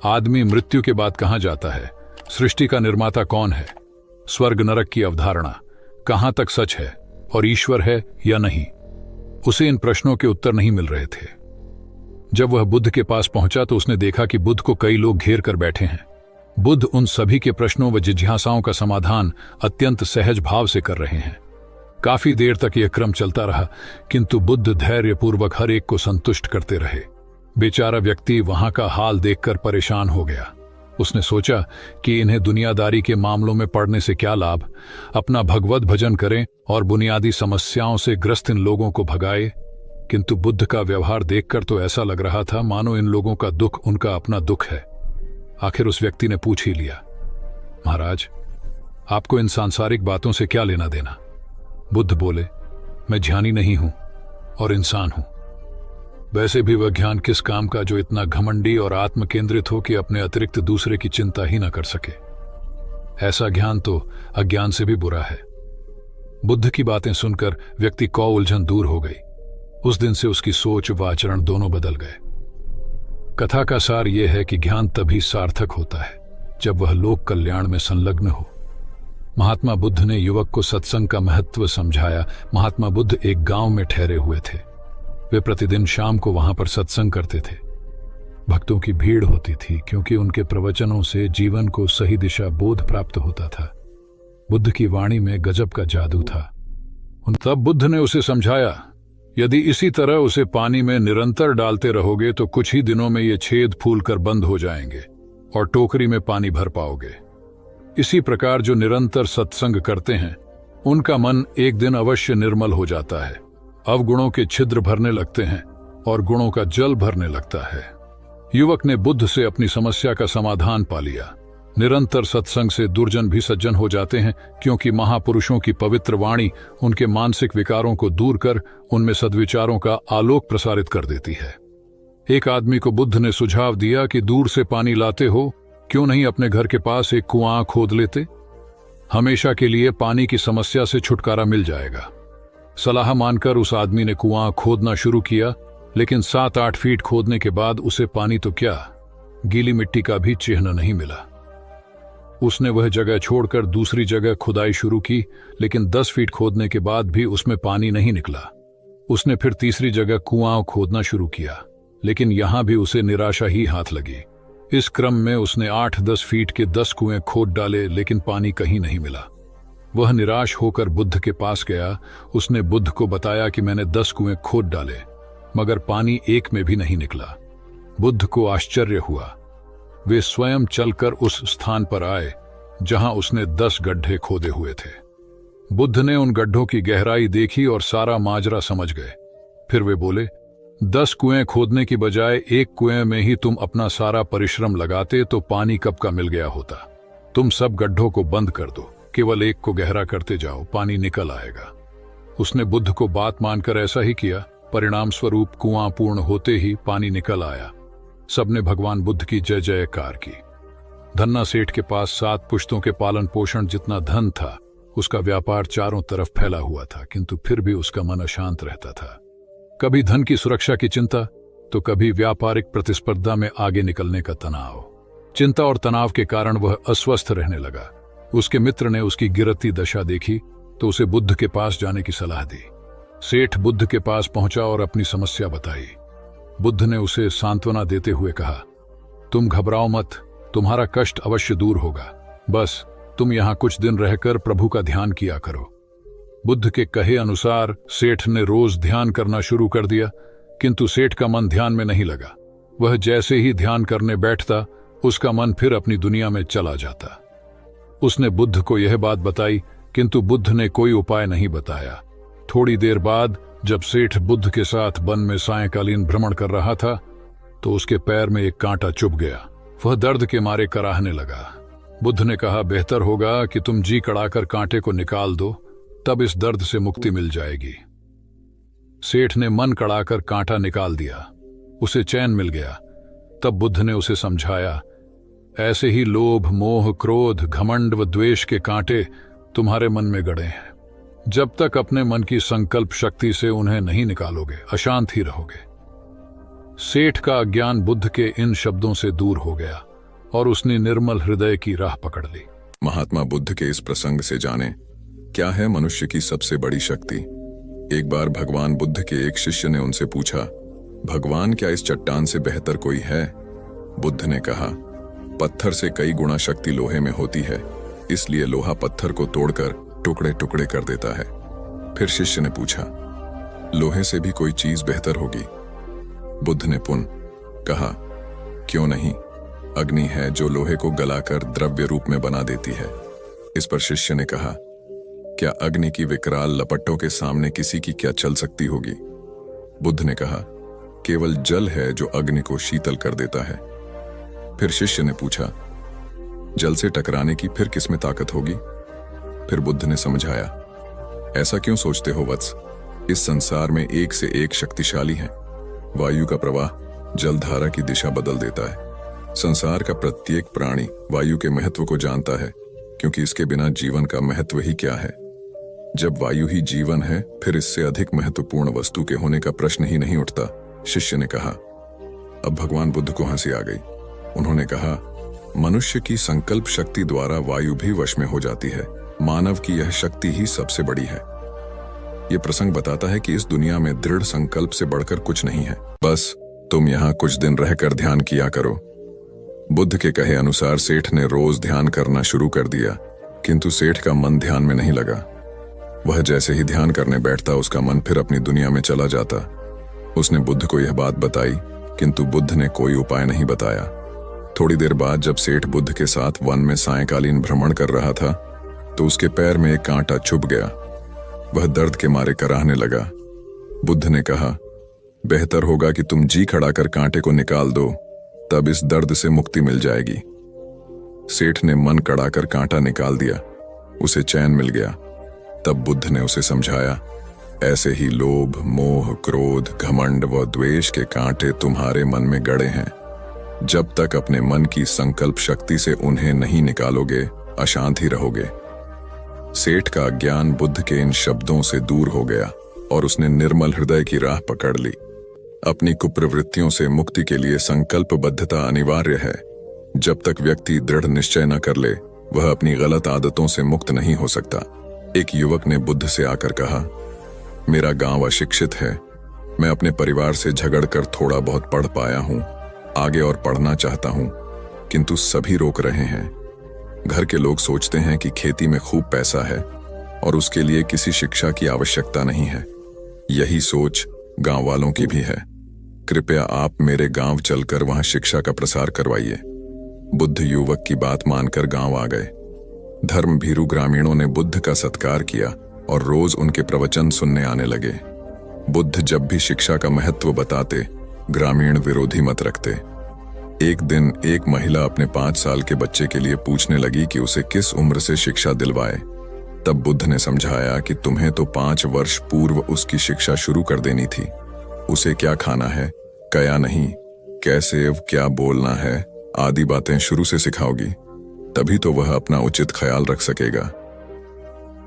आदमी मृत्यु के बाद कहां जाता है, सृष्टि का निर्माता कौन है, स्वर्ग नरक की अवधारणा कहां तक सच है और ईश्वर है या नहीं। उसे इन प्रश्नों के उत्तर नहीं मिल रहे थे। जब वह बुद्ध के पास पहुंचा तो उसने देखा कि बुद्ध को कई लोग घेर कर बैठे हैं। बुद्ध उन सभी के प्रश्नों व जिज्ञासाओं का समाधान अत्यंत सहज भाव से कर रहे हैं। काफी देर तक यह क्रम चलता रहा, किंतु बुद्ध धैर्यपूर्वक हर एक को संतुष्ट करते रहे। बेचारा व्यक्ति वहां का हाल देखकर परेशान हो गया। उसने सोचा कि इन्हें दुनियादारी के मामलों में पड़ने से क्या लाभ, अपना भगवत भजन करें और बुनियादी समस्याओं से ग्रस्त इन लोगों को भगाए। किंतु बुद्ध का व्यवहार देखकर तो ऐसा लग रहा था मानो इन लोगों का दुख उनका अपना दुख है। आखिर उस व्यक्ति ने पूछ ही लिया, महाराज, आपको इन सांसारिक बातों से क्या लेना देना? बुद्ध बोले, मैं ज्ञानी नहीं हूं और इंसान हूं। वैसे भी वह ज्ञान किस काम का जो इतना घमंडी और आत्म केंद्रित हो कि अपने अतिरिक्त दूसरे की चिंता ही न कर सके। ऐसा ज्ञान तो अज्ञान से भी बुरा है। बुद्ध की बातें सुनकर व्यक्ति को उलझन दूर हो गई। उस दिन से उसकी सोच व आचरण दोनों बदल गए। कथा का सार यह है कि ज्ञान तभी सार्थक होता है जब वह लोक कल्याण में संलग्न हो। महात्मा बुद्ध ने युवक को सत्संग का महत्व समझाया। महात्मा बुद्ध एक गांव में ठहरे हुए थे। वे प्रतिदिन शाम को वहां पर सत्संग करते थे। भक्तों की भीड़ होती थी क्योंकि उनके प्रवचनों से जीवन को सही दिशा बोध प्राप्त होता था। बुद्ध की वाणी में गजब का जादू था। तब बुद्ध ने उसे समझाया, यदि इसी तरह उसे पानी में निरंतर डालते रहोगे तो कुछ ही दिनों में ये छेद फूलकर बंद हो जाएंगे और टोकरी में पानी भर पाओगे। इसी प्रकार जो निरंतर सत्संग करते हैं उनका मन एक दिन अवश्य निर्मल हो जाता है। अवगुणों के छिद्र भरने लगते हैं और गुणों का जल भरने लगता है। युवक ने बुद्ध से अपनी समस्या का समाधान पा लिया। निरंतर सत्संग से दुर्जन भी सज्जन हो जाते हैं, क्योंकि महापुरुषों की पवित्र वाणी उनके मानसिक विकारों को दूर कर उनमें सद्विचारों का आलोक प्रसारित कर देती है। एक आदमी को बुद्ध ने सुझाव दिया कि दूर से पानी लाते हो, क्यों नहीं अपने घर के पास एक कुआं खोद लेते? हमेशा के लिए पानी की समस्या से छुटकारा मिल जाएगा। सलाह मानकर उस आदमी ने कुआं खोदना शुरू किया, लेकिन 7-8 फीट खोदने के बाद उसे पानी तो क्या, गीली मिट्टी का भी चिन्ह नहीं मिला। उसने वह जगह छोड़कर दूसरी जगह खुदाई शुरू की, लेकिन 10 फीट खोदने के बाद भी उसमें पानी नहीं निकला। उसने फिर तीसरी जगह कुआं खोदना शुरू किया, लेकिन यहां भी उसे निराशा ही हाथ लगी। इस क्रम में उसने 8-10 फीट के 10 कुएं खोद डाले, लेकिन पानी कहीं नहीं मिला। वह निराश होकर बुद्ध के पास गया। उसने बुद्ध को बताया कि मैंने 10 कुएं खोद डाले, मगर पानी एक में भी नहीं निकला। बुद्ध को आश्चर्य हुआ। वे स्वयं चलकर उस स्थान पर आए जहां उसने 10 गड्ढे खोदे हुए थे। बुद्ध ने उन गड्ढों की गहराई देखी और सारा माजरा समझ गए। फिर वे बोले, 10 कुएं खोदने की बजाय एक कुएं में ही तुम अपना सारा परिश्रम लगाते तो पानी कब का मिल गया होता। तुम सब गड्ढों को बंद कर दो, केवल एक को गहरा करते जाओ, पानी निकल आएगा। उसने बुद्ध को बात मानकर ऐसा ही किया। परिणाम स्वरूप कुआं पूर्ण होते ही पानी निकल आया। सबने भगवान बुद्ध की जय जयकार की। धन्ना सेठ के पास 7 पुश्तों के पालन पोषण जितना धन था। उसका व्यापार चारों तरफ फैला हुआ था, किंतु फिर भी उसका मन अशांत रहता था। कभी धन की सुरक्षा की चिंता, तो कभी व्यापारिक प्रतिस्पर्धा में आगे निकलने का तनाव। चिंता और तनाव के कारण वह अस्वस्थ रहने लगा। उसके मित्र ने उसकी गिरती दशा देखी तो उसे बुद्ध के पास जाने की सलाह दी। सेठ बुद्ध के पास पहुंचा और अपनी समस्या बताई। बुद्ध ने उसे सांत्वना देते हुए कहा, तुम घबराओ मत, तुम्हारा कष्ट अवश्य दूर होगा। बस तुम यहां कुछ दिन रहकर प्रभु का ध्यान किया करो। बुद्ध के कहे अनुसार सेठ ने रोज ध्यान करना शुरू कर दिया, किंतु सेठ का मन ध्यान में नहीं लगा। वह जैसे ही ध्यान करने बैठता, उसका मन फिर अपनी दुनिया में चला जाता। उसने बुद्ध को यह बात बताई, किंतु बुद्ध ने कोई उपाय नहीं बताया। थोड़ी देर बाद जब सेठ बुद्ध के साथ वन में सायंकालीन भ्रमण कर रहा था, तो उसके पैर में एक कांटा चुभ गया। वह दर्द के मारे कराहने लगा। बुद्ध ने कहा, बेहतर होगा कि तुम जी कड़ाकर कांटे को निकाल दो, तब इस दर्द से मुक्ति मिल जाएगी। सेठ ने मन कड़ाकर कांटा निकाल दिया। उसे चैन मिल गया। तब बुद्ध ने उसे समझाया, ऐसे ही लोभ, मोह, क्रोध, घमंड व द्वेष के कांटे तुम्हारे मन में गड़े हैं। जब तक अपने मन की संकल्प शक्ति से उन्हें नहीं निकालोगे, अशांत ही रहोगे। सेठ का अज्ञान बुद्ध के इन शब्दों से दूर हो गया और उसने निर्मल हृदय की राह पकड़ ली। महात्मा बुद्ध के इस प्रसंग से जाने, क्या है मनुष्य की सबसे बड़ी शक्ति। एक बार भगवान बुद्ध के एक शिष्य ने उनसे पूछा, भगवान क्या इस चट्टान से बेहतर कोई है? बुद्ध ने कहा, पत्थर से कई गुना शक्ति लोहे में होती है, इसलिए लोहा पत्थर को तोड़कर टुकड़े टुकड़े कर देता है। फिर शिष्य ने पूछा, लोहे से भी कोई चीज बेहतर होगी? बुद्ध ने पुनः कहा, क्यों नहीं, अग्नि है जो लोहे को गलाकर द्रव्य रूप में बना देती है। इस पर शिष्य ने कहा, क्या अग्नि की विकराल लपटों के सामने किसी की क्या चल सकती होगी? बुद्ध ने कहा, केवल जल है जो अग्नि को शीतल कर देता है। फिर शिष्य ने पूछा, जल से टकराने की फिर किसमें ताकत होगी? फिर बुद्ध ने समझाया, ऐसा क्यों सोचते हो वत्स, इस संसार में एक से एक शक्तिशाली है। वायु का प्रवाह जलधारा की दिशा बदल देता है। संसार का प्रत्येक प्राणी वायु के महत्व को जानता है, क्योंकि इसके बिना जीवन का महत्व ही क्या है। जब वायु ही जीवन है, फिर इससे अधिक महत्वपूर्ण वस्तु के होने का प्रश्न ही नहीं उठता। शिष्य ने कहा। अब भगवान बुद्ध को हंसी आ गई। उन्होंने कहा, मनुष्य की संकल्प शक्ति द्वारा वायु भी वश में हो जाती है। मानव की यह शक्ति ही सबसे बड़ी है। यह प्रसंग बताता है कि इस दुनिया में दृढ़ संकल्प से बढ़कर कुछ नहीं है। बस तुम यहाँ कुछ दिन रहकर ध्यान किया करो। बुद्ध के कहे अनुसार सेठ ने रोज ध्यान करना शुरू कर दिया, किंतु सेठ का मन ध्यान में नहीं लगा। वह जैसे ही ध्यान करने बैठता, उसका मन फिर अपनी दुनिया में चला जाता। उसने बुद्ध को यह बात बताई, किंतु बुद्ध ने कोई उपाय नहीं बताया। थोड़ी देर बाद जब सेठ बुद्ध के साथ वन में सायंकालीन भ्रमण कर रहा था, तो उसके पैर में एक कांटा चुभ गया। वह दर्द के मारे कराहने लगा। बुद्ध ने कहा, बेहतर होगा कि तुम जी खड़ाकर कांटे को निकाल दो, तब इस दर्द से मुक्ति मिल जाएगी। सेठ ने मन कड़ाकर कांटा निकाल दिया। उसे चैन मिल गया। तब बुद्ध ने उसे समझाया, ऐसे ही लोभ, मोह, क्रोध, घमंड व द्वेष के कांटे तुम्हारे मन में गड़े हैं। जब तक अपने मन की संकल्प शक्ति से उन्हें नहीं निकालोगे, अशांत ही रहोगे। सेठ का अज्ञान बुद्ध के इन शब्दों से दूर हो गया और उसने निर्मल हृदय की राह पकड़ ली। अपनी कुप्रवृत्तियों से मुक्ति के लिए संकल्पबद्धता अनिवार्य है। जब तक व्यक्ति दृढ़ निश्चय न कर ले, वह अपनी गलत आदतों से मुक्त नहीं हो सकता। एक युवक ने बुद्ध से आकर कहा, मेरा गांव अशिक्षित है। मैं अपने परिवार से झगड़कर थोड़ा बहुत पढ़ पाया हूं। आगे और पढ़ना चाहता हूं, किंतु सभी रोक रहे हैं। घर के लोग सोचते हैं कि खेती में खूब पैसा है और उसके लिए किसी शिक्षा की आवश्यकता नहीं है। यही सोच गांव वालों की भी है। कृपया आप मेरे गांव चलकर वहां शिक्षा का प्रसार करवाइए। बुद्ध युवक की बात मानकर गांव आ गए। धर्म भीरू ग्रामीणों ने बुद्ध का सत्कार किया और रोज उनके प्रवचन सुनने आने लगे। बुद्ध जब भी शिक्षा का महत्व बताते, ग्रामीण विरोधी मत रखते। एक दिन एक महिला अपने 5 साल के बच्चे के लिए पूछने लगी कि उसे किस उम्र से शिक्षा दिलवाए। तब बुद्ध ने समझाया कि तुम्हें तो 5 वर्ष पूर्व उसकी शिक्षा शुरू कर देनी थी। उसे क्या खाना है, क्या नहीं, कैसे क्या बोलना है आदि बातें शुरू से सिखाओगी, तभी तो वह अपना उचित ख्याल रख सकेगा।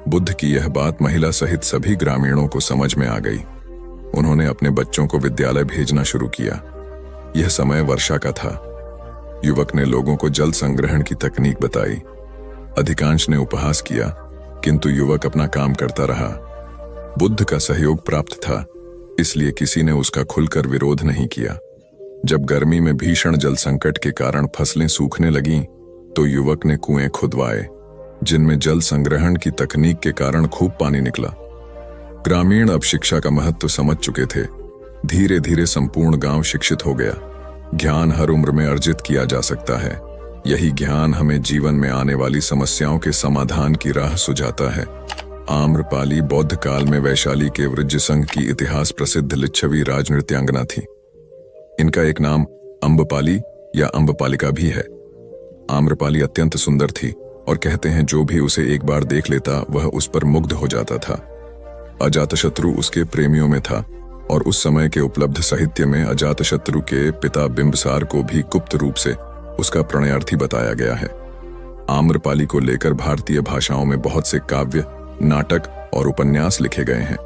बुद्ध की यह बात महिला सहित सभी ग्रामीणों को समझ में आ गई। उन्होंने अपने बच्चों को विद्यालय भेजना शुरू किया। यह समय वर्षा का था। युवक ने लोगों को जल संग्रहण की तकनीक बताई। अधिकांश ने उपहास किया, किंतु युवक अपना काम करता रहा। बुद्ध का सहयोग प्राप्त था, इसलिए किसी ने उसका खुलकर विरोध नहीं किया। जब गर्मी में भीषण जल संकट के कारण फसलें सूखने लगीं, तो युवक ने कुएं खुदवाए, जिनमें जल संग्रहण की तकनीक के कारण खूब पानी निकला। ग्रामीण अब शिक्षा का महत्व समझ चुके थे। धीरे धीरे संपूर्ण गांव शिक्षित हो गया। ज्ञान हर उम्र में अर्जित किया जा सकता है। यही ज्ञान हमें जीवन में आने वाली समस्याओं के समाधान की राह सुझाता है। आम्रपाली बौद्ध काल में वैशाली के वृज्य संघ की इतिहास प्रसिद्ध लिच्छवी राजनृत्यांगना थी। इनका एक नाम अम्बपाली या अम्बपालिका भी है। आम्रपाली अत्यंत सुंदर थी और कहते हैं जो भी उसे एक बार देख लेता वह उस पर मुग्ध हो जाता था। अजातशत्रु उसके प्रेमियों में था और उस समय के उपलब्ध साहित्य में अजातशत्रु के पिता बिंबसार को भी गुप्त रूप से उसका प्रणयार्थी बताया गया है। आम्रपाली को लेकर भारतीय भाषाओं में बहुत से काव्य, नाटक और उपन्यास लिखे गए हैं।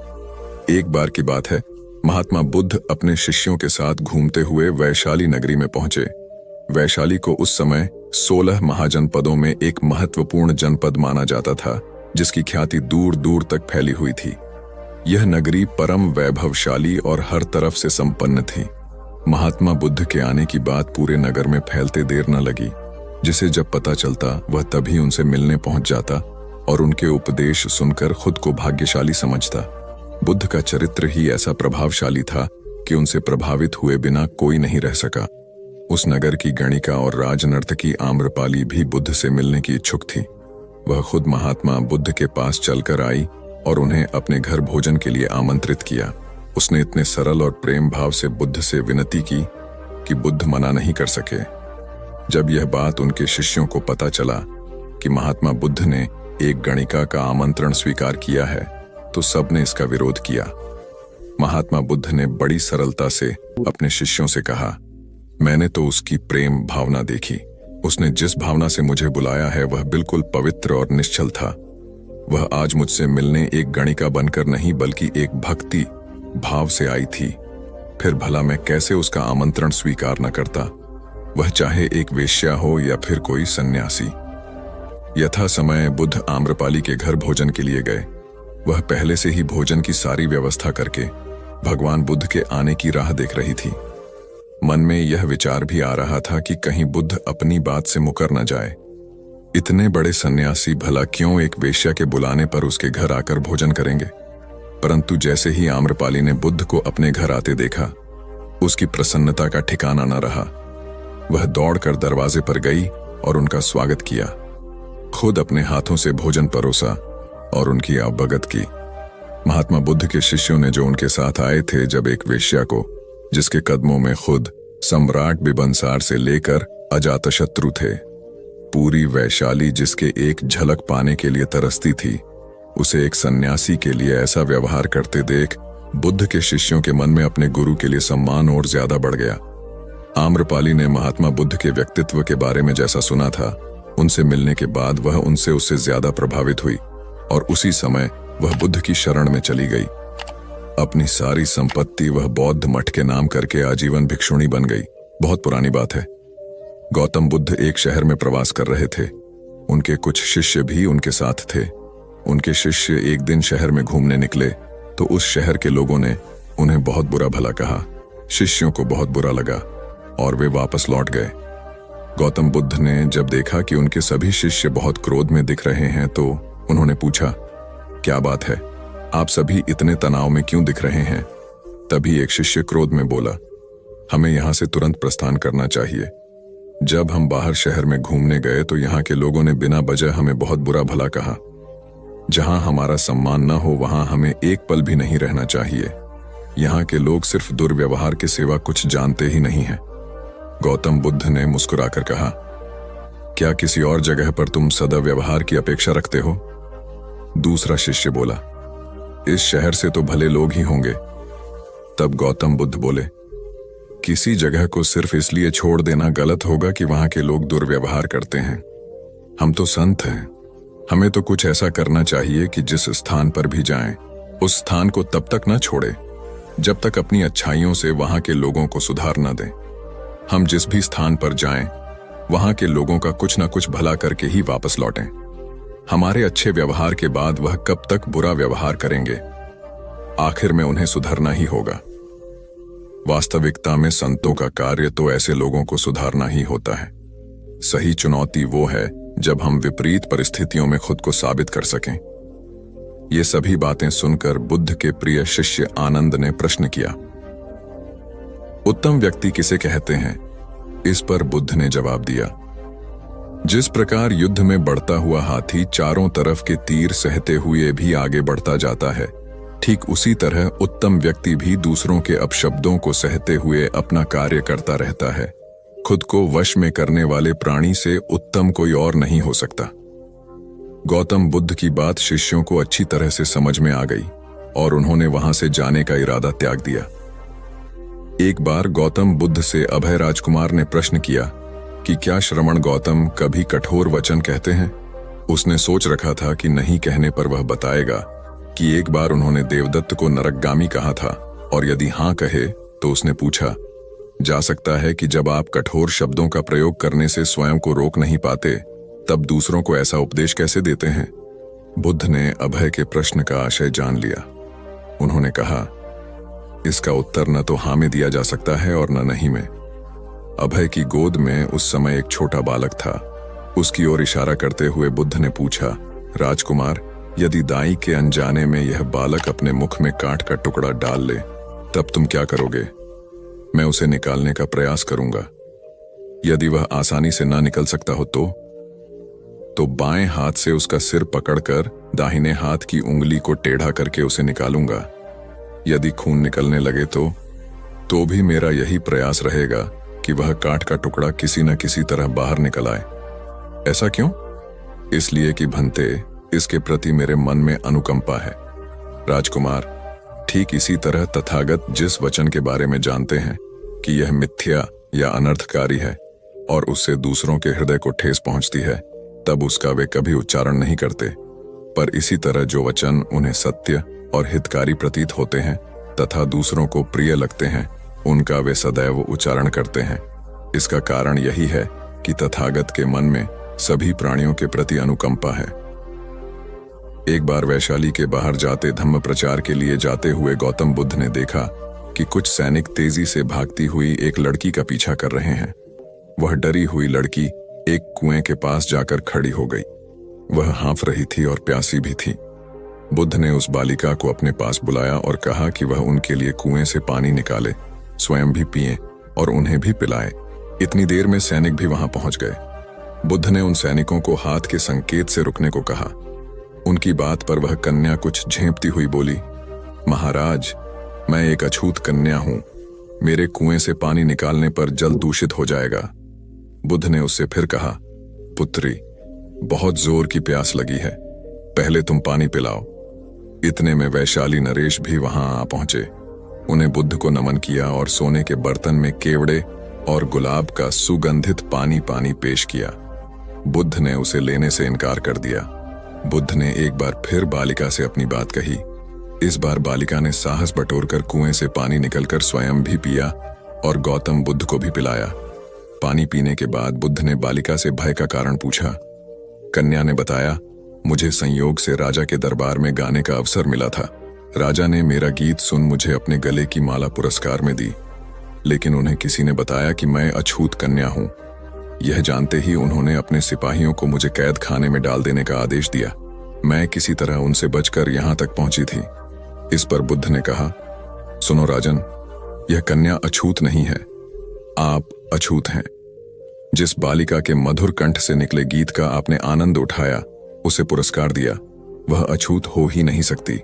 एक बार की बात है, महात्मा बुद्ध अपने शिष्यों के साथ घूमते हुए वैशाली नगरी में पहुंचे। वैशाली को उस समय 16 महाजनपदों में एक महत्वपूर्ण जनपद माना जाता था, जिसकी ख्याति दूर दूर तक फैली हुई थी। यह नगरी परम वैभवशाली और हर तरफ से संपन्न थी। महात्मा बुद्ध के आने की बात पूरे नगर में फैलते देर न लगी। जिसे जब पता चलता वह तभी उनसे मिलने पहुंच जाता और उनके उपदेश सुनकर खुद को भाग्यशाली समझता। बुद्ध का चरित्र ही ऐसा प्रभावशाली था कि उनसे प्रभावित हुए बिना कोई नहीं रह सका। उस नगर की गणिका और राजनर्तकी आम्रपाली भी बुद्ध से मिलने की इच्छुक थी। वह खुद महात्मा बुद्ध के पास चलकर आई और उन्हें अपने घर भोजन के लिए आमंत्रित किया। उसने इतने सरल और प्रेम भाव से बुद्ध से विनती की कि बुद्ध मना नहीं कर सके। जब यह बात उनके शिष्यों को पता चला कि महात्मा बुद्ध ने एक गणिका का आमंत्रण स्वीकार किया है, तो सबने इसका विरोध किया। महात्मा बुद्ध ने बड़ी सरलता से अपने शिष्यों से कहा, मैंने तो उसकी प्रेम भावना देखी। उसने जिस भावना से मुझे बुलाया है वह बिल्कुल पवित्र और निश्चल था। वह आज मुझसे मिलने एक गणिका बनकर नहीं बल्कि एक भक्ति भाव से आई थी। फिर भला मैं कैसे उसका आमंत्रण स्वीकार न करता, वह चाहे एक वेश्या हो या फिर कोई सन्यासी। यथा समय बुद्ध आम्रपाली के घर भोजन के लिए गए। वह पहले से ही भोजन की सारी व्यवस्था करके भगवान बुद्ध के आने की राह देख रही थी। मन में यह विचार भी आ रहा था कि कहीं बुद्ध अपनी बात से मुकर न जाए। इतने बड़े सन्यासी भला क्यों एक वेश्या के बुलाने पर उसके घर आकर भोजन करेंगे। परंतु जैसे ही आम्रपाली ने बुद्ध को अपने घर आते देखा, उसकी प्रसन्नता का ठिकाना न रहा। वह दौड़कर दरवाजे पर गई और उनका स्वागत किया। खुद अपने हाथों से भोजन परोसा और उनकी आवभगत की। महात्मा बुद्ध के शिष्यों ने जो उनके साथ आए थे, जब एक वेश्या को, जिसके कदमों में खुद सम्राट बिंबिसार से लेकर अजातशत्रु थे, पूरी वैशाली जिसके एक झलक पाने के लिए तरसती थी, उसे एक सन्यासी के लिए ऐसा व्यवहार करते देख बुद्ध के शिष्यों के मन में अपने गुरु के लिए सम्मान और ज्यादा बढ़ गया। आम्रपाली ने महात्मा बुद्ध के व्यक्तित्व के बारे में जैसा सुना था, उनसे मिलने के बाद वह उनसे उससे ज्यादा प्रभावित हुई और उसी समय वह बुद्ध की शरण में चली गई। अपनी सारी संपत्ति वह बौद्ध मठ के नाम करके आजीवन भिक्षुणी बन गई। बहुत पुरानी बात है। गौतम बुद्ध एक शहर में प्रवास कर रहे थे। उनके कुछ शिष्य भी उनके साथ थे। उनके शिष्य एक दिन शहर में घूमने निकले तो उस शहर के लोगों ने उन्हें बहुत बुरा भला कहा। शिष्यों को बहुत बुरा लगा और वे वापस लौट गए। गौतम बुद्ध ने जब देखा कि उनके सभी शिष्य बहुत क्रोध में दिख रहे हैं, तो उन्होंने पूछा, क्या बात है, आप सभी इतने तनाव में क्यों दिख रहे हैं? तभी एक शिष्य क्रोध में बोला, हमें यहां से तुरंत प्रस्थान करना चाहिए। जब हम बाहर शहर में घूमने गए तो यहाँ के लोगों ने बिना वजह हमें बहुत बुरा भला कहा। जहां हमारा सम्मान न हो वहां हमें एक पल भी नहीं रहना चाहिए। यहाँ के लोग सिर्फ दुर्व्यवहार के सिवा कुछ जानते ही नहीं हैं। गौतम बुद्ध ने मुस्कुराकर कहा, क्या किसी और जगह पर तुम सद्व्यवहार की अपेक्षा रखते हो? दूसरा शिष्य बोला, इस शहर से तो भले लोग ही होंगे। तब गौतम बुद्ध बोले, किसी जगह को सिर्फ इसलिए छोड़ देना गलत होगा कि वहां के लोग दुर्व्यवहार करते हैं। हम तो संत हैं, हमें तो कुछ ऐसा करना चाहिए कि जिस स्थान पर भी जाएं, उस स्थान को तब तक न छोड़े जब तक अपनी अच्छाइयों से वहां के लोगों को सुधार न दें। हम जिस भी स्थान पर जाएं, वहां के लोगों का कुछ न कुछ भला करके ही वापस लौटें। हमारे अच्छे व्यवहार के बाद वह कब तक बुरा व्यवहार करेंगे? आखिर में उन्हें सुधरना ही होगा। वास्तविकता में संतों का कार्य तो ऐसे लोगों को सुधारना ही होता है। सही चुनौती वो है जब हम विपरीत परिस्थितियों में खुद को साबित कर सकें। ये सभी बातें सुनकर बुद्ध के प्रिय शिष्य आनंद ने प्रश्न किया, उत्तम व्यक्ति किसे कहते हैं? इस पर बुद्ध ने जवाब दिया, जिस प्रकार युद्ध में बढ़ता हुआ हाथी चारों तरफ के तीर सहते हुए भी आगे बढ़ता जाता है, ठीक उसी तरह उत्तम व्यक्ति भी दूसरों के अपशब्दों को सहते हुए अपना कार्य करता रहता है। खुद को वश में करने वाले प्राणी से उत्तम कोई और नहीं हो सकता। गौतम बुद्ध की बात शिष्यों को अच्छी तरह से समझ में आ गई और उन्होंने वहां से जाने का इरादा त्याग दिया। एक बार गौतम बुद्ध से अभय राजकुमार ने प्रश्न किया कि क्या श्रवण गौतम कभी कठोर वचन कहते हैं? उसने सोच रखा था कि नहीं कहने पर वह बताएगा कि एक बार उन्होंने देवदत्त को नरकगामी कहा था, और यदि हां कहे तो उसने पूछा, जा सकता है कि जब आप कठोर शब्दों का प्रयोग करने से स्वयं को रोक नहीं पाते, तब दूसरों को ऐसा उपदेश कैसे देते हैं? बुद्ध ने अभय के प्रश्न का आशय जान लिया। उन्होंने कहा, इसका उत्तर न तो हां में दिया जा सकता है और न नहीं में। अभय की गोद में उस समय एक छोटा बालक था। उसकी ओर इशारा करते हुए बुद्ध ने पूछा, राजकुमार, यदि दाई के अनजाने में यह बालक अपने मुख में कांट का टुकड़ा डाल ले, तब तुम क्या करोगे? मैं उसे निकालने का प्रयास करूंगा। यदि वह आसानी से ना निकल सकता हो तो बाएं हाथ से उसका सिर पकड़कर दाहिने हाथ की उंगली को टेढ़ा करके उसे निकालूंगा। यदि खून निकलने लगे तो भी मेरा यही प्रयास रहेगा कि वह कांट का टुकड़ा किसी न किसी तरह बाहर निकल आए। ऐसा क्यों? इसलिए कि भंते, इसके प्रति मेरे मन में अनुकंपा है। राजकुमार, ठीक इसी तरह तथागत जिस वचन के बारे में जानते हैं कि यह मिथ्या या अनर्थकारी है और उससे दूसरों के हृदय को ठेस पहुंचती है, तब उसका वे कभी उच्चारण नहीं करते। पर इसी तरह जो वचन उन्हें सत्य और हितकारी प्रतीत होते हैं तथा दूसरों को प्रिय लगते हैं, उनका वे सदैव उच्चारण करते हैं। इसका कारण यही है कि तथागत के मन में सभी प्राणियों के प्रति अनुकंपा है। एक बार वैशाली के बाहर जाते धम्म प्रचार के लिए जाते हुए गौतम बुद्ध ने देखा कि कुछ सैनिक तेजी से भागती हुई एक लड़की का पीछा कर रहे हैं। वह डरी हुई लड़की एक कुएं के पास जाकर खड़ी हो गई। वह हाँफ रही थी और प्यासी भी थी। बुद्ध ने उस बालिका को अपने पास बुलाया और कहा कि वह उनके लिए कुएं से पानी निकाले, स्वयं भी पिए और उन्हें भी पिलाए। इतनी देर में सैनिक भी वहां पहुंच गए। बुद्ध ने उन सैनिकों को हाथ के संकेत से रुकने को कहा। उनकी बात पर वह कन्या कुछ झेंपती हुई बोली, महाराज, मैं एक अछूत कन्या हूं। मेरे कुएं से पानी निकालने पर जल दूषित हो जाएगा। बुद्ध ने उससे फिर कहा, पुत्री, बहुत जोर की प्यास लगी है, पहले तुम पानी पिलाओ। इतने में वैशाली नरेश भी वहां आ पहुंचे। उन्हें बुद्ध को नमन किया और सोने के बर्तन में केवड़े और गुलाब का सुगंधित पानी पेश किया। बुद्ध ने उसे लेने से इनकार कर दिया। बुद्ध ने एक बार फिर बालिका से अपनी बात कही। इस बार बालिका ने साहस बटोरकर कुएं से पानी निकलकर स्वयं भी पिया और गौतम बुद्ध को भी पिलाया। पानी पीने के बाद बुद्ध ने बालिका से भय का कारण पूछा। कन्या ने बताया, मुझे संयोग से राजा के दरबार में गाने का अवसर मिला था। राजा ने मेरा गीत सुन मुझे अपने गले की माला पुरस्कार में दी, लेकिन उन्हें किसी ने बताया कि मैं अछूत कन्या हूं। यह जानते ही उन्होंने अपने सिपाहियों को मुझे कैद खाने में डाल देने का आदेश दिया। मैं किसी तरह उनसे बचकर यहां तक पहुंची थी। इस पर बुद्ध ने कहा, सुनो राजन, यह कन्या अछूत नहीं है, आप अछूत हैं। जिस बालिका के मधुर कंठ से निकले गीत का आपने आनंद उठाया, उसे पुरस्कार दिया, वह अछूत हो ही नहीं सकती।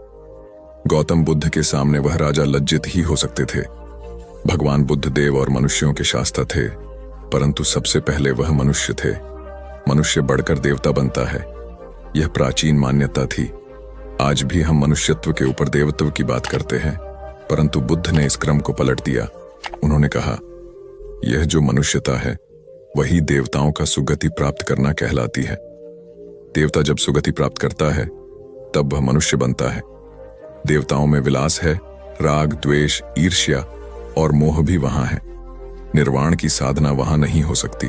गौतम बुद्ध के सामने वह राजा लज्जित ही हो सकते थे। भगवान बुद्ध देव और मनुष्यों के शास्त्र थे, परंतु सबसे पहले वह मनुष्य थे। मनुष्य बढ़कर देवता बनता है, यह प्राचीन मान्यता थी। आज भी हम मनुष्यत्व के ऊपर देवत्व की बात करते हैं, परंतु बुद्ध ने इस क्रम को पलट दिया। उन्होंने कहा, यह जो मनुष्यता है वही देवताओं का सुगति प्राप्त करना कहलाती है। देवता जब सुगति प्राप्त करता है तब वह मनुष्य बनता है। देवताओं में विलास है, राग, द्वेष, ईर्ष्या और मोह भी वहां है। निर्वाण की साधना वहां नहीं हो सकती।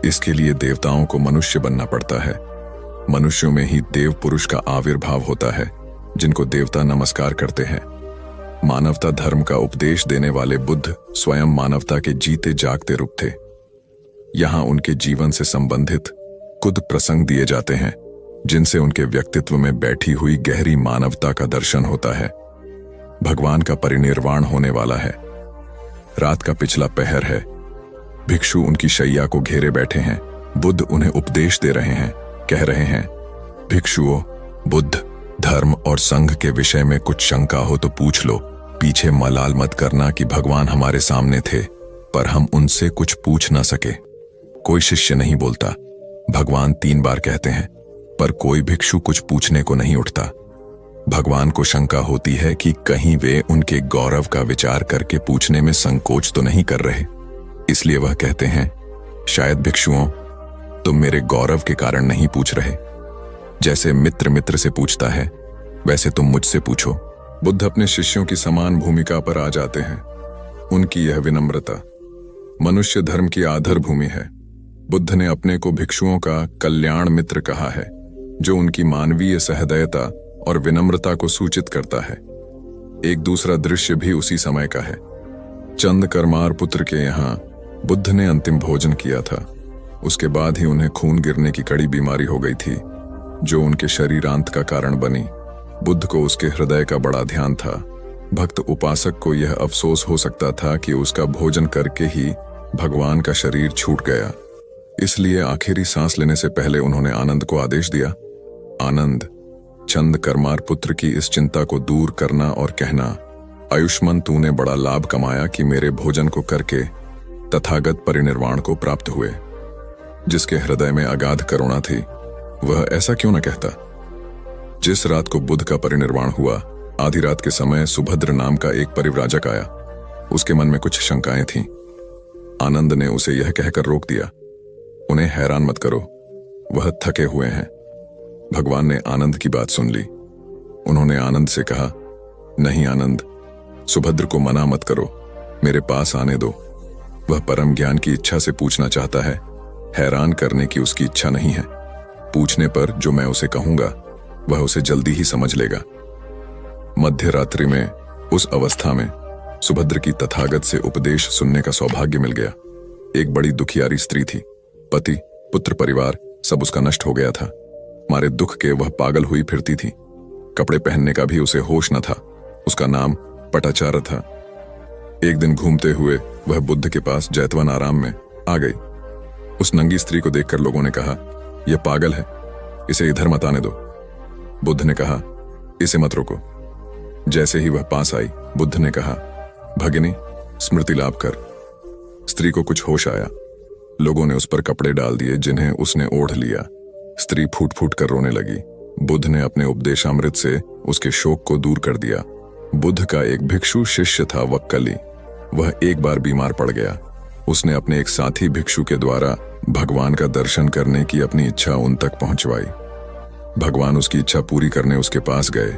इसके लिए देवताओं को मनुष्य बनना पड़ता है। मनुष्यों में ही देव पुरुष का आविर्भाव होता है, जिनको देवता नमस्कार करते हैं। मानवता धर्म का उपदेश देने वाले बुद्ध स्वयं मानवता के जीते जागते रूप थे। यहां उनके जीवन से संबंधित कुछ प्रसंग दिए जाते हैं, जिनसे उनके व्यक्तित्व में बैठी हुई गहरी मानवता का दर्शन होता है। भगवान का परिनिर्वाण होने वाला है। रात का पिछला पहर है। भिक्षु उनकी शैया को घेरे बैठे हैं। बुद्ध उन्हें उपदेश दे रहे हैं। कह रहे हैं, भिक्षुओं, बुद्ध, धर्म और संघ के विषय में कुछ शंका हो तो पूछ लो। पीछे मलाल मत करना कि भगवान हमारे सामने थे, पर हम उनसे कुछ पूछ ना सके। कोई शिष्य नहीं बोलता। भगवान 3 बार कहते हैं, पर कोई भिक्षु कुछ पूछने को नहीं उठता। भगवान को शंका होती है कि कहीं वे उनके गौरव का विचार करके पूछने में संकोच तो नहीं कर रहे। इसलिए वह कहते हैं, शायद भिक्षुओं, तुम मेरे गौरव के कारण नहीं पूछ रहे। जैसे मित्र मित्र से पूछता है, वैसे तुम मुझसे पूछो। बुद्ध अपने शिष्यों की समान भूमिका पर आ जाते हैं। उनकी यह विनम्रता मनुष्य धर्म की आधार भूमि है। बुद्ध ने अपने को भिक्षुओं का कल्याण मित्र कहा है, जो उनकी मानवीय सहृदयता और विनम्रता को सूचित करता है। एक दूसरा दृश्य भी उसी समय का है। चंद करमार पुत्र के यहाँ बुद्ध ने अंतिम भोजन किया था। उसके बाद ही उन्हें खून गिरने की कड़ी बीमारी हो गई थी, जो उनके शरीरांत का कारण बनी। बुद्ध को उसके हृदय का बड़ा ध्यान था। भक्त उपासक को यह अफसोस हो सकता था कि उसका भोजन करके ही भगवान का शरीर छूट गया। इसलिए आखिरी सांस लेने से पहले उन्होंने आनंद को आदेश दिया, आनंद, चंद करमार पुत्र की इस चिंता को दूर करना और कहना, आयुष्मान, तूने बड़ा लाभ कमाया कि मेरे भोजन को करके तथागत परिनिर्वाण को प्राप्त हुए। जिसके हृदय में अगाध करुणा थी, वह ऐसा क्यों न कहता। जिस रात को बुद्ध का परिनिर्वाण हुआ, आधी रात के समय सुभद्र नाम का एक परिव्राजक आया। उसके मन में कुछ शंकाएं थीं। आनंद ने उसे यह कहकर रोक दिया, उन्हें हैरान मत करो, वह थके हुए हैं। भगवान ने आनंद की बात सुन ली। उन्होंने आनंद से कहा, नहीं आनंद, सुभद्र को मना मत करो, मेरे पास आने दो। वह परम ज्ञान की इच्छा से पूछना चाहता है, हैरान करने की उसकी इच्छा नहीं है। पूछने पर जो मैं उसे कहूंगा, वह उसे जल्दी ही समझ लेगा। मध्य रात्रि में, उस अवस्था में सुभद्र की तथागत से उपदेश सुनने का सौभाग्य मिल गया। एक बड़ी दुखियारी स्त्री थी। पति, पुत्र, परिवार सब उसका नष्ट हो गया था। मारे दुख के वह पागल हुई फिरती थी। कपड़े पहनने का भी उसे होश न था। उसका नाम पटाचार था। एक दिन घूमते हुए वह बुद्ध के पास जैतवन आराम में आ गई। उस नंगी स्त्री को देखकर लोगों ने कहा, यह पागल है, इसे इधर मत आने दो। बुद्ध ने कहा, इसे मत रोको। जैसे ही वह पास आई, बुद्ध ने कहा, भगिनी, स्मृति लाभ कर। स्त्री को कुछ होश आया। लोगों ने उस पर कपड़े डाल दिए, जिन्हें उसने ओढ़ लिया। स्त्री फूट फूट कर रोने लगी। बुद्ध ने अपने उपदेशामृत से उसके शोक को दूर कर दिया। बुद्ध का एक भिक्षु शिष्य था, वक्कली। वह एक बार बीमार पड़ गया। उसने अपने एक साथी भिक्षु के द्वारा भगवान का दर्शन करने की अपनी इच्छा उन तक पहुंचवाई। भगवान उसकी इच्छा पूरी करने उसके पास गए।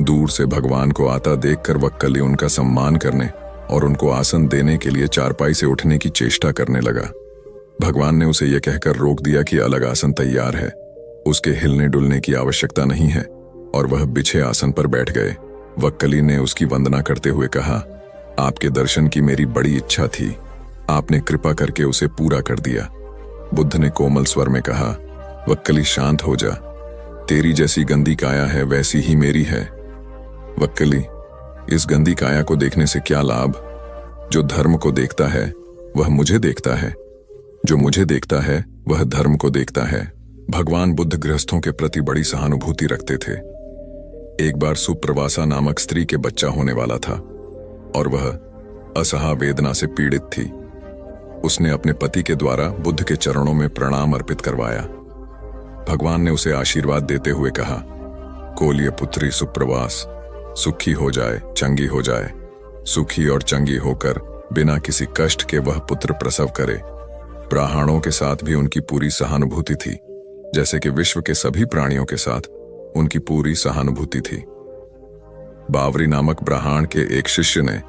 दूर से भगवान को आता देखकर वक्कली उनका सम्मान करने और उनको आसन देने के लिए चारपाई से उठने की चेष्टा करने लगा। भगवान ने उसे यह कहकर रोक दिया कि अलग आसन तैयार है, उसके हिलने डुलने की आवश्यकता नहीं है, और वह बिछे आसन पर बैठ गए। वक्कली ने उसकी वंदना करते हुए कहा, आपके दर्शन की मेरी बड़ी इच्छा थी, आपने कृपा करके उसे पूरा कर दिया। बुद्ध ने कोमल स्वर में कहा, वक्कली शांत हो जा, तेरी जैसी गंदी काया है वैसी ही मेरी है। वक्कली, इस गंदी काया को देखने से क्या लाभ? जो धर्म को देखता है वह मुझे देखता है, जो मुझे देखता है वह धर्म को देखता है। भगवान बुद्ध गृहस्थों के प्रति बड़ी सहानुभूति रखते थे। एक बार सुप्रवासा नामक स्त्री के बच्चा होने वाला था और वह असहा वेदना से पीड़ित थी। उसने अपने पति के द्वारा बुद्ध के चरणों में प्रणाम अर्पित करवाया। भगवान ने उसे आशीर्वाद देते हुए कहा, कोलिय पुत्री सुप्रवास, सुखी हो जाए, चंगी हो जाए। सुखी और चंगी होकर बिना किसी कष्ट के वह पुत्र प्रसव करे। ब्राह्मणों के साथ भी उनकी पूरी सहानुभूति थी, जैसे कि विश्व के सभी प्राणियों के साथ उनकी पूरी सहानुभूति थी। बावरी नामक ब्राह्मण के एक शिष्य ने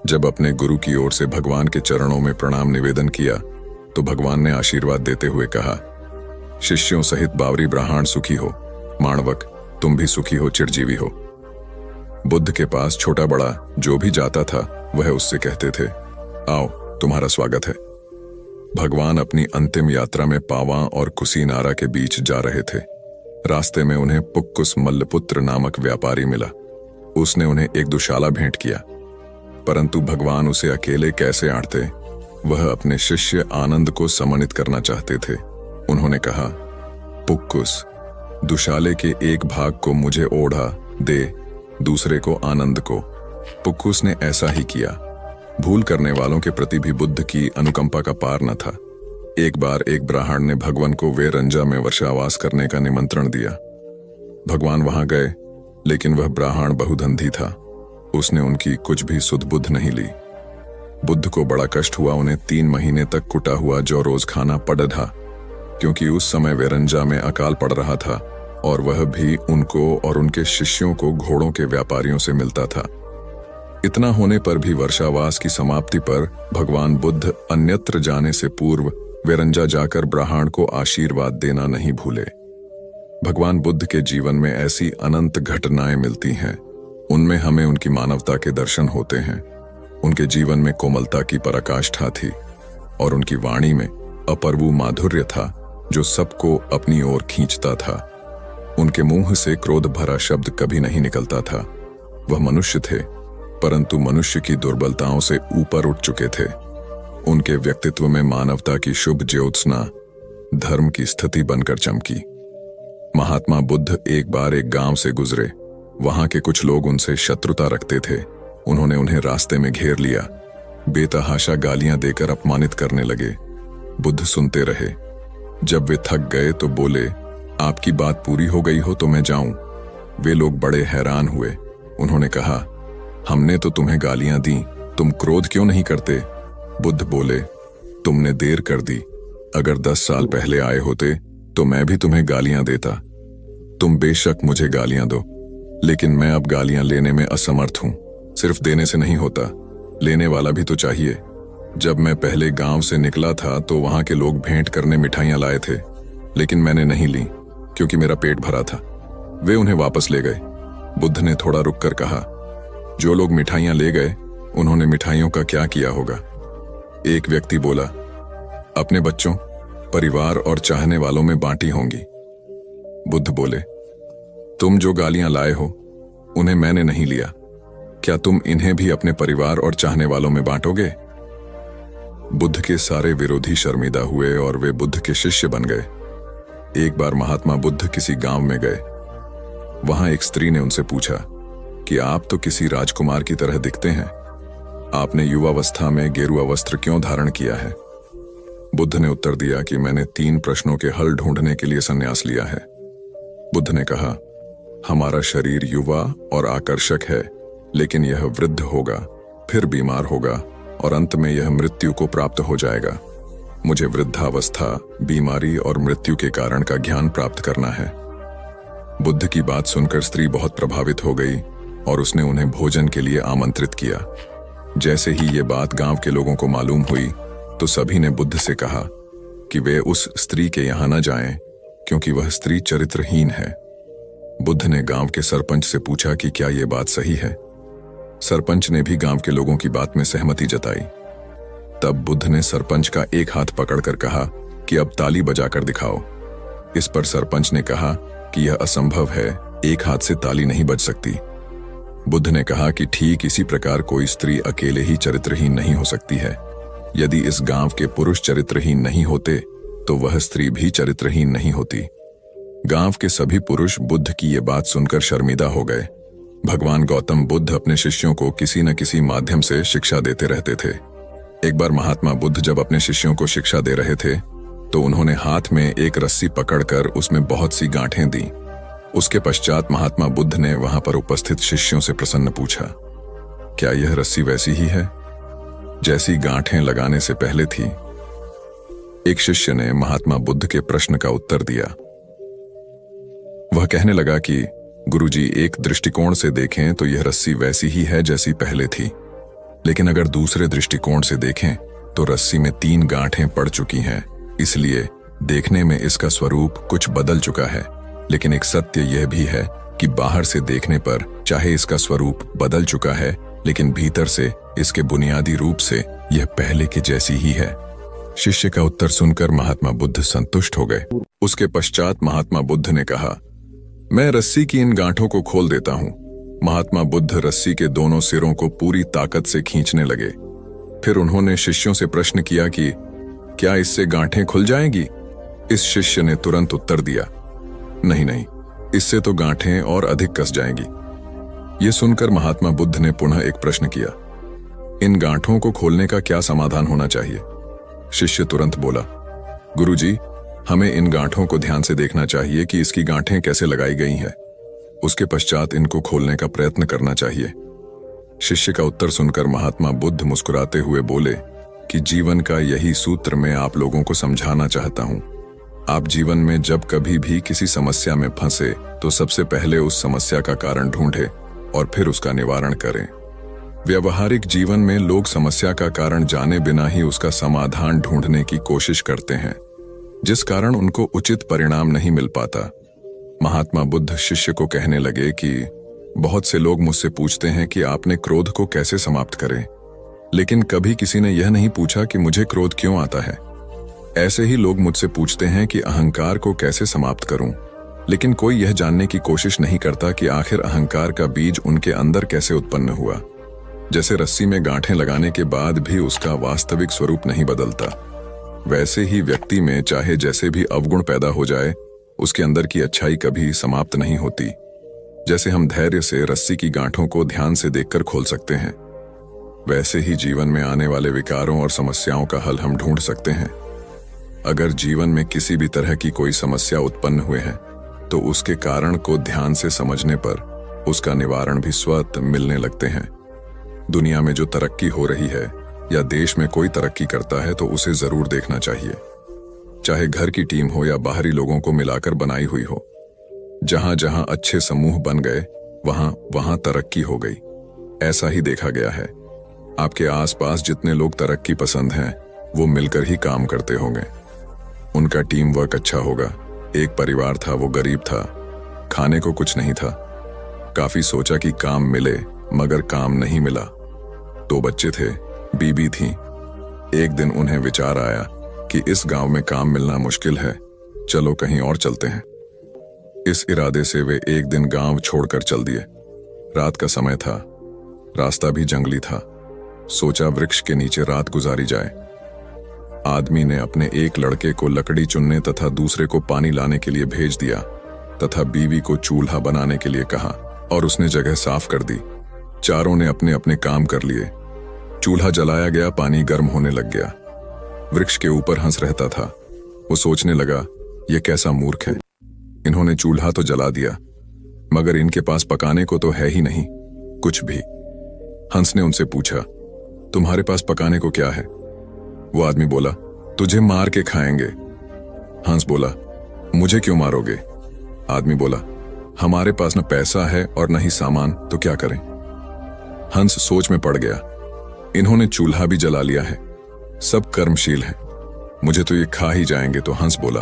जब अपने गुरु की ओर से भगवान के चरणों में प्रणाम निवेदन किया तो भगवान ने आशीर्वाद देते हुए कहा, शिष्यों सहित बावरी ब्राह्मण सुखी हो, माणवक तुम भी सुखी हो, चिरजीवी हो। बुद्ध के पास छोटा बड़ा जो भी जाता था वह उससे कहते थे, आओ तुम्हारा स्वागत है। भगवान अपनी अंतिम यात्रा में पावा और कुसीनारा के बीच जा रहे थे। रास्ते में उन्हें पुक्कुस मल्लपुत्र नामक व्यापारी मिला। उसने उन्हें एक दुशाला भेंट किया, परंतु भगवान उसे अकेले कैसे आंटते, वह अपने शिष्य आनंद को सम्मानित करना चाहते थे। उन्होंने कहा, पुक्कुस, दुशाले के एक भाग को मुझे ओढ़ा दे, दूसरे को आनंद को। पुक्कुस ने ऐसा ही किया। भूल करने वालों के प्रति भी बुद्ध की अनुकंपा का पार न था। एक बार एक ब्राह्मण ने भगवान को वेरंजा में वर्षावास करने का निमंत्रण दिया। भगवान वहां गए, लेकिन वह ब्राह्मण बहुधंधी था। उसने उनकी कुछ भी सुध बुद्ध नहीं ली। बुद्ध को बड़ा कष्ट हुआ। उन्हें 3 महीने तक कुटा हुआ जौ रोज खाना पड़ा, क्योंकि उस समय वेरंजा में अकाल पड़ रहा था और वह भी उनको और उनके शिष्यों को घोड़ों के व्यापारियों से मिलता था। इतना होने पर भी वर्षावास की समाप्ति पर भगवान बुद्ध अन्यत्र जाने से पूर्व वेरंजा जाकर ब्राह्मण को आशीर्वाद देना नहीं भूले। भगवान बुद्ध के जीवन में ऐसी अनंत घटनाएं मिलती हैं। उनमें हमें उनकी मानवता के दर्शन होते हैं। उनके जीवन में कोमलता की पराकाष्ठा थी और उनकी वाणी में अपर्वु माधुर्य था जो सबको अपनी ओर खींचता था। उनके मुंह से क्रोध भरा शब्द कभी नहीं निकलता था। वह मनुष्य थे, परंतु मनुष्य की दुर्बलताओं से ऊपर उठ चुके थे। उनके व्यक्तित्व में मानवता की शुभ ज्योत्सना धर्म की स्थिति बनकर चमकी। महात्मा बुद्ध एक बार एक गांव से गुजरे। वहां के कुछ लोग उनसे शत्रुता रखते थे। उन्होंने उन्हें रास्ते में घेर लिया, बेतहाशा गालियां देकर अपमानित करने लगे। बुद्ध सुनते रहे। जब वे थक गए तो बोले, आपकी बात पूरी हो गई हो तो मैं जाऊं। वे लोग बड़े हैरान हुए। उन्होंने कहा, हमने तो तुम्हें गालियां दी, तुम क्रोध क्यों नहीं करते? बुद्ध बोले, तुमने देर कर दी। अगर 10 साल पहले आए होते तो मैं भी तुम्हें गालियां देता। तुम बेशक मुझे गालियां दो, लेकिन मैं अब गालियां लेने में असमर्थ हूं। सिर्फ देने से नहीं होता, लेने वाला भी तो चाहिए। जब मैं पहले गांव से निकला था तो वहां के लोग भेंट करने मिठाइयां लाए थे, लेकिन मैंने नहीं ली क्योंकि मेरा पेट भरा था। वे उन्हें वापस ले गए। बुद्ध ने थोड़ा रुककर कहा, जो लोग मिठाइयां ले गए उन्होंने मिठाइयों का क्या किया होगा? एक व्यक्ति बोला, अपने बच्चों, परिवार और चाहने वालों में बांटी होंगी। बुद्ध बोले, तुम जो गालियां लाए हो उन्हें मैंने नहीं लिया। क्या तुम इन्हें भी अपने परिवार और चाहने वालों में बांटोगे? बुद्ध के सारे विरोधी शर्मिंदा हुए और वे बुद्ध के शिष्य बन गए। एक बार महात्मा बुद्ध किसी गांव में गए। वहां एक स्त्री ने उनसे पूछा कि आप तो किसी राजकुमार की तरह दिखते हैं, आपने युवावस्था में गेरुआ वस्त्र क्यों धारण किया है? बुद्ध ने उत्तर दिया कि मैंने 3 प्रश्नों के हल ढूंढने के लिए संन्यास लिया है। बुद्ध ने कहा, हमारा शरीर युवा और आकर्षक है, लेकिन यह वृद्ध होगा, फिर बीमार होगा और अंत में यह मृत्यु को प्राप्त हो जाएगा। मुझे वृद्धावस्था, बीमारी और मृत्यु के कारण का ज्ञान प्राप्त करना है। बुद्ध की बात सुनकर स्त्री बहुत प्रभावित हो गई और उसने उन्हें भोजन के लिए आमंत्रित किया। जैसे ही ये बात गांव के लोगों को मालूम हुई तो सभी ने बुद्ध से कहा कि वे उस स्त्री के यहां न जाएं, क्योंकि वह स्त्री चरित्रहीन है। बुद्ध ने गांव के सरपंच से पूछा कि क्या यह बात सही है। सरपंच ने भी गांव के लोगों की बात में सहमति जताई। तब बुद्ध ने सरपंच का एक हाथ पकड़कर कहा कि अब ताली बजाकर दिखाओ। इस पर सरपंच ने कहा कि यह असंभव है, एक हाथ से ताली नहीं बज सकती। बुद्ध ने कहा कि ठीक इसी प्रकार कोई स्त्री अकेले ही चरित्रहीन नहीं हो सकती है। यदि इस गांव के पुरुष चरित्रहीन नहीं होते तो वह स्त्री भी चरित्रहीन नहीं होती। गांव के सभी पुरुष बुद्ध की ये बात सुनकर शर्मिंदा हो गए। भगवान गौतम बुद्ध अपने शिष्यों को किसी न किसी माध्यम से शिक्षा देते रहते थे। एक बार महात्मा बुद्ध जब अपने शिष्यों को शिक्षा दे रहे थे तो उन्होंने हाथ में एक रस्सी पकड़कर उसमें बहुत सी गांठें दी। उसके पश्चात महात्मा बुद्ध ने वहां पर उपस्थित शिष्यों से प्रसन्न पूछा, क्या यह रस्सी वैसी ही है जैसी गांठें लगाने से पहले थी? एक शिष्य ने महात्मा बुद्ध के प्रश्न का उत्तर दिया। वह कहने लगा कि गुरुजी, एक दृष्टिकोण से देखें तो यह रस्सी वैसी ही है जैसी पहले थी, लेकिन अगर दूसरे दृष्टिकोण से देखें तो रस्सी में 3 गांठें पड़ चुकी हैं, इसलिए देखने में इसका स्वरूप कुछ बदल चुका है। लेकिन एक सत्य यह भी है कि बाहर से देखने पर चाहे इसका स्वरूप बदल चुका है, लेकिन भीतर से इसके बुनियादी रूप से यह पहले के जैसी ही है। शिष्य का उत्तर सुनकर महात्मा बुद्ध संतुष्ट हो गए। उसके पश्चात महात्मा बुद्ध ने कहा, मैं रस्सी की इन गांठों को खोल देता हूं। महात्मा बुद्ध रस्सी के दोनों सिरों को पूरी ताकत से खींचने लगे। फिर उन्होंने शिष्यों से प्रश्न किया कि क्या इससे गांठें खुल जाएंगी? इस शिष्य ने तुरंत उत्तर दिया, नहीं नहीं, इससे तो गांठें और अधिक कस जाएंगी। यह सुनकर महात्मा बुद्ध ने पुनः एक प्रश्न किया, इन गांठों को खोलने का क्या समाधान होना चाहिए? शिष्य तुरंत बोला, गुरुजी, हमें इन गांठों को ध्यान से देखना चाहिए कि इसकी गांठें कैसे लगाई गई हैं। उसके पश्चात इनको खोलने का प्रयत्न करना चाहिए। शिष्य का उत्तर सुनकर महात्मा बुद्ध मुस्कुराते हुए बोले कि जीवन का यही सूत्र मैं आप लोगों को समझाना चाहता हूं। आप जीवन में जब कभी भी किसी समस्या में फंसे तो सबसे पहले उस समस्या का कारण ढूंढें और फिर उसका निवारण करें। व्यवहारिक जीवन में लोग समस्या का कारण जाने बिना ही उसका समाधान ढूंढने की कोशिश करते हैं, जिस कारण उनको उचित परिणाम नहीं मिल पाता। महात्मा बुद्ध शिष्य को कहने लगे कि बहुत से लोग मुझसे पूछते हैं कि आपने क्रोध को कैसे समाप्त करें, लेकिन कभी किसी ने यह नहीं पूछा कि मुझे क्रोध क्यों आता है। ऐसे ही लोग मुझसे पूछते हैं कि अहंकार को कैसे समाप्त करूं, लेकिन कोई यह जानने की कोशिश नहीं करता कि आखिर अहंकार का बीज उनके अंदर कैसे उत्पन्न हुआ। जैसे रस्सी में गांठें लगाने के बाद भी उसका वास्तविक स्वरूप नहीं बदलता, वैसे ही व्यक्ति में चाहे जैसे भी अवगुण पैदा हो जाए, उसके अंदर की अच्छाई कभी समाप्त नहीं होती। जैसे हम धैर्य से रस्सी की गांठों को ध्यान से देखकर खोल सकते हैं, वैसे ही जीवन में आने वाले विकारों और समस्याओं का हल हम ढूंढ सकते हैं। अगर जीवन में किसी भी तरह की कोई समस्या उत्पन्न हुए है तो उसके कारण को ध्यान से समझने पर उसका निवारण भी स्वतः मिलने लगते हैं। दुनिया में जो तरक्की हो रही है या देश में कोई तरक्की करता है तो उसे जरूर देखना चाहिए, चाहे घर की टीम हो या बाहरी लोगों को मिलाकर बनाई हुई हो। जहां जहां अच्छे समूह बन गए वहां वहां तरक्की हो गई, ऐसा ही देखा गया है। आपके आसपास जितने लोग तरक्की पसंद हैं वो मिलकर ही काम करते होंगे, उनका टीम वर्क अच्छा होगा। एक परिवार था, वो गरीब था, खाने को कुछ नहीं था। काफी सोचा कि काम मिले, मगर काम नहीं मिला। 2 बच्चे थे, बीबी थी। एक दिन उन्हें विचार आया कि इस गांव में काम मिलना मुश्किल है, चलो कहीं और चलते हैं। इस इरादे से वे एक दिन गांव छोड़कर चल दिए। रात का समय था, रास्ता भी जंगली था। सोचा वृक्ष के नीचे रात गुजारी जाए। आदमी ने अपने एक लड़के को लकड़ी चुनने तथा दूसरे को पानी लाने के लिए भेज दिया तथा बीवी को चूल्हा बनाने के लिए कहा और उसने जगह साफ कर दी। चारों ने अपने अपने काम कर लिए। चूल्हा जलाया गया, पानी गर्म होने लग गया। वृक्ष के ऊपर हंस रहता था। वो सोचने लगा, ये कैसा मूर्ख है, इन्होंने चूल्हा तो जला दिया मगर इनके पास पकाने को तो है ही नहीं कुछ भी। हंस ने उनसे पूछा, तुम्हारे पास पकाने को क्या है? वो आदमी बोला, तुझे मार के खाएंगे। हंस बोला, मुझे क्यों मारोगे? आदमी बोला, हमारे पास न पैसा है और न ही सामान, तो क्या करें? हंस सोच में पड़ गया। इन्होंने चूल्हा भी जला लिया है, सब कर्मशील हैं, मुझे तो ये खा ही जाएंगे। तो हंस बोला,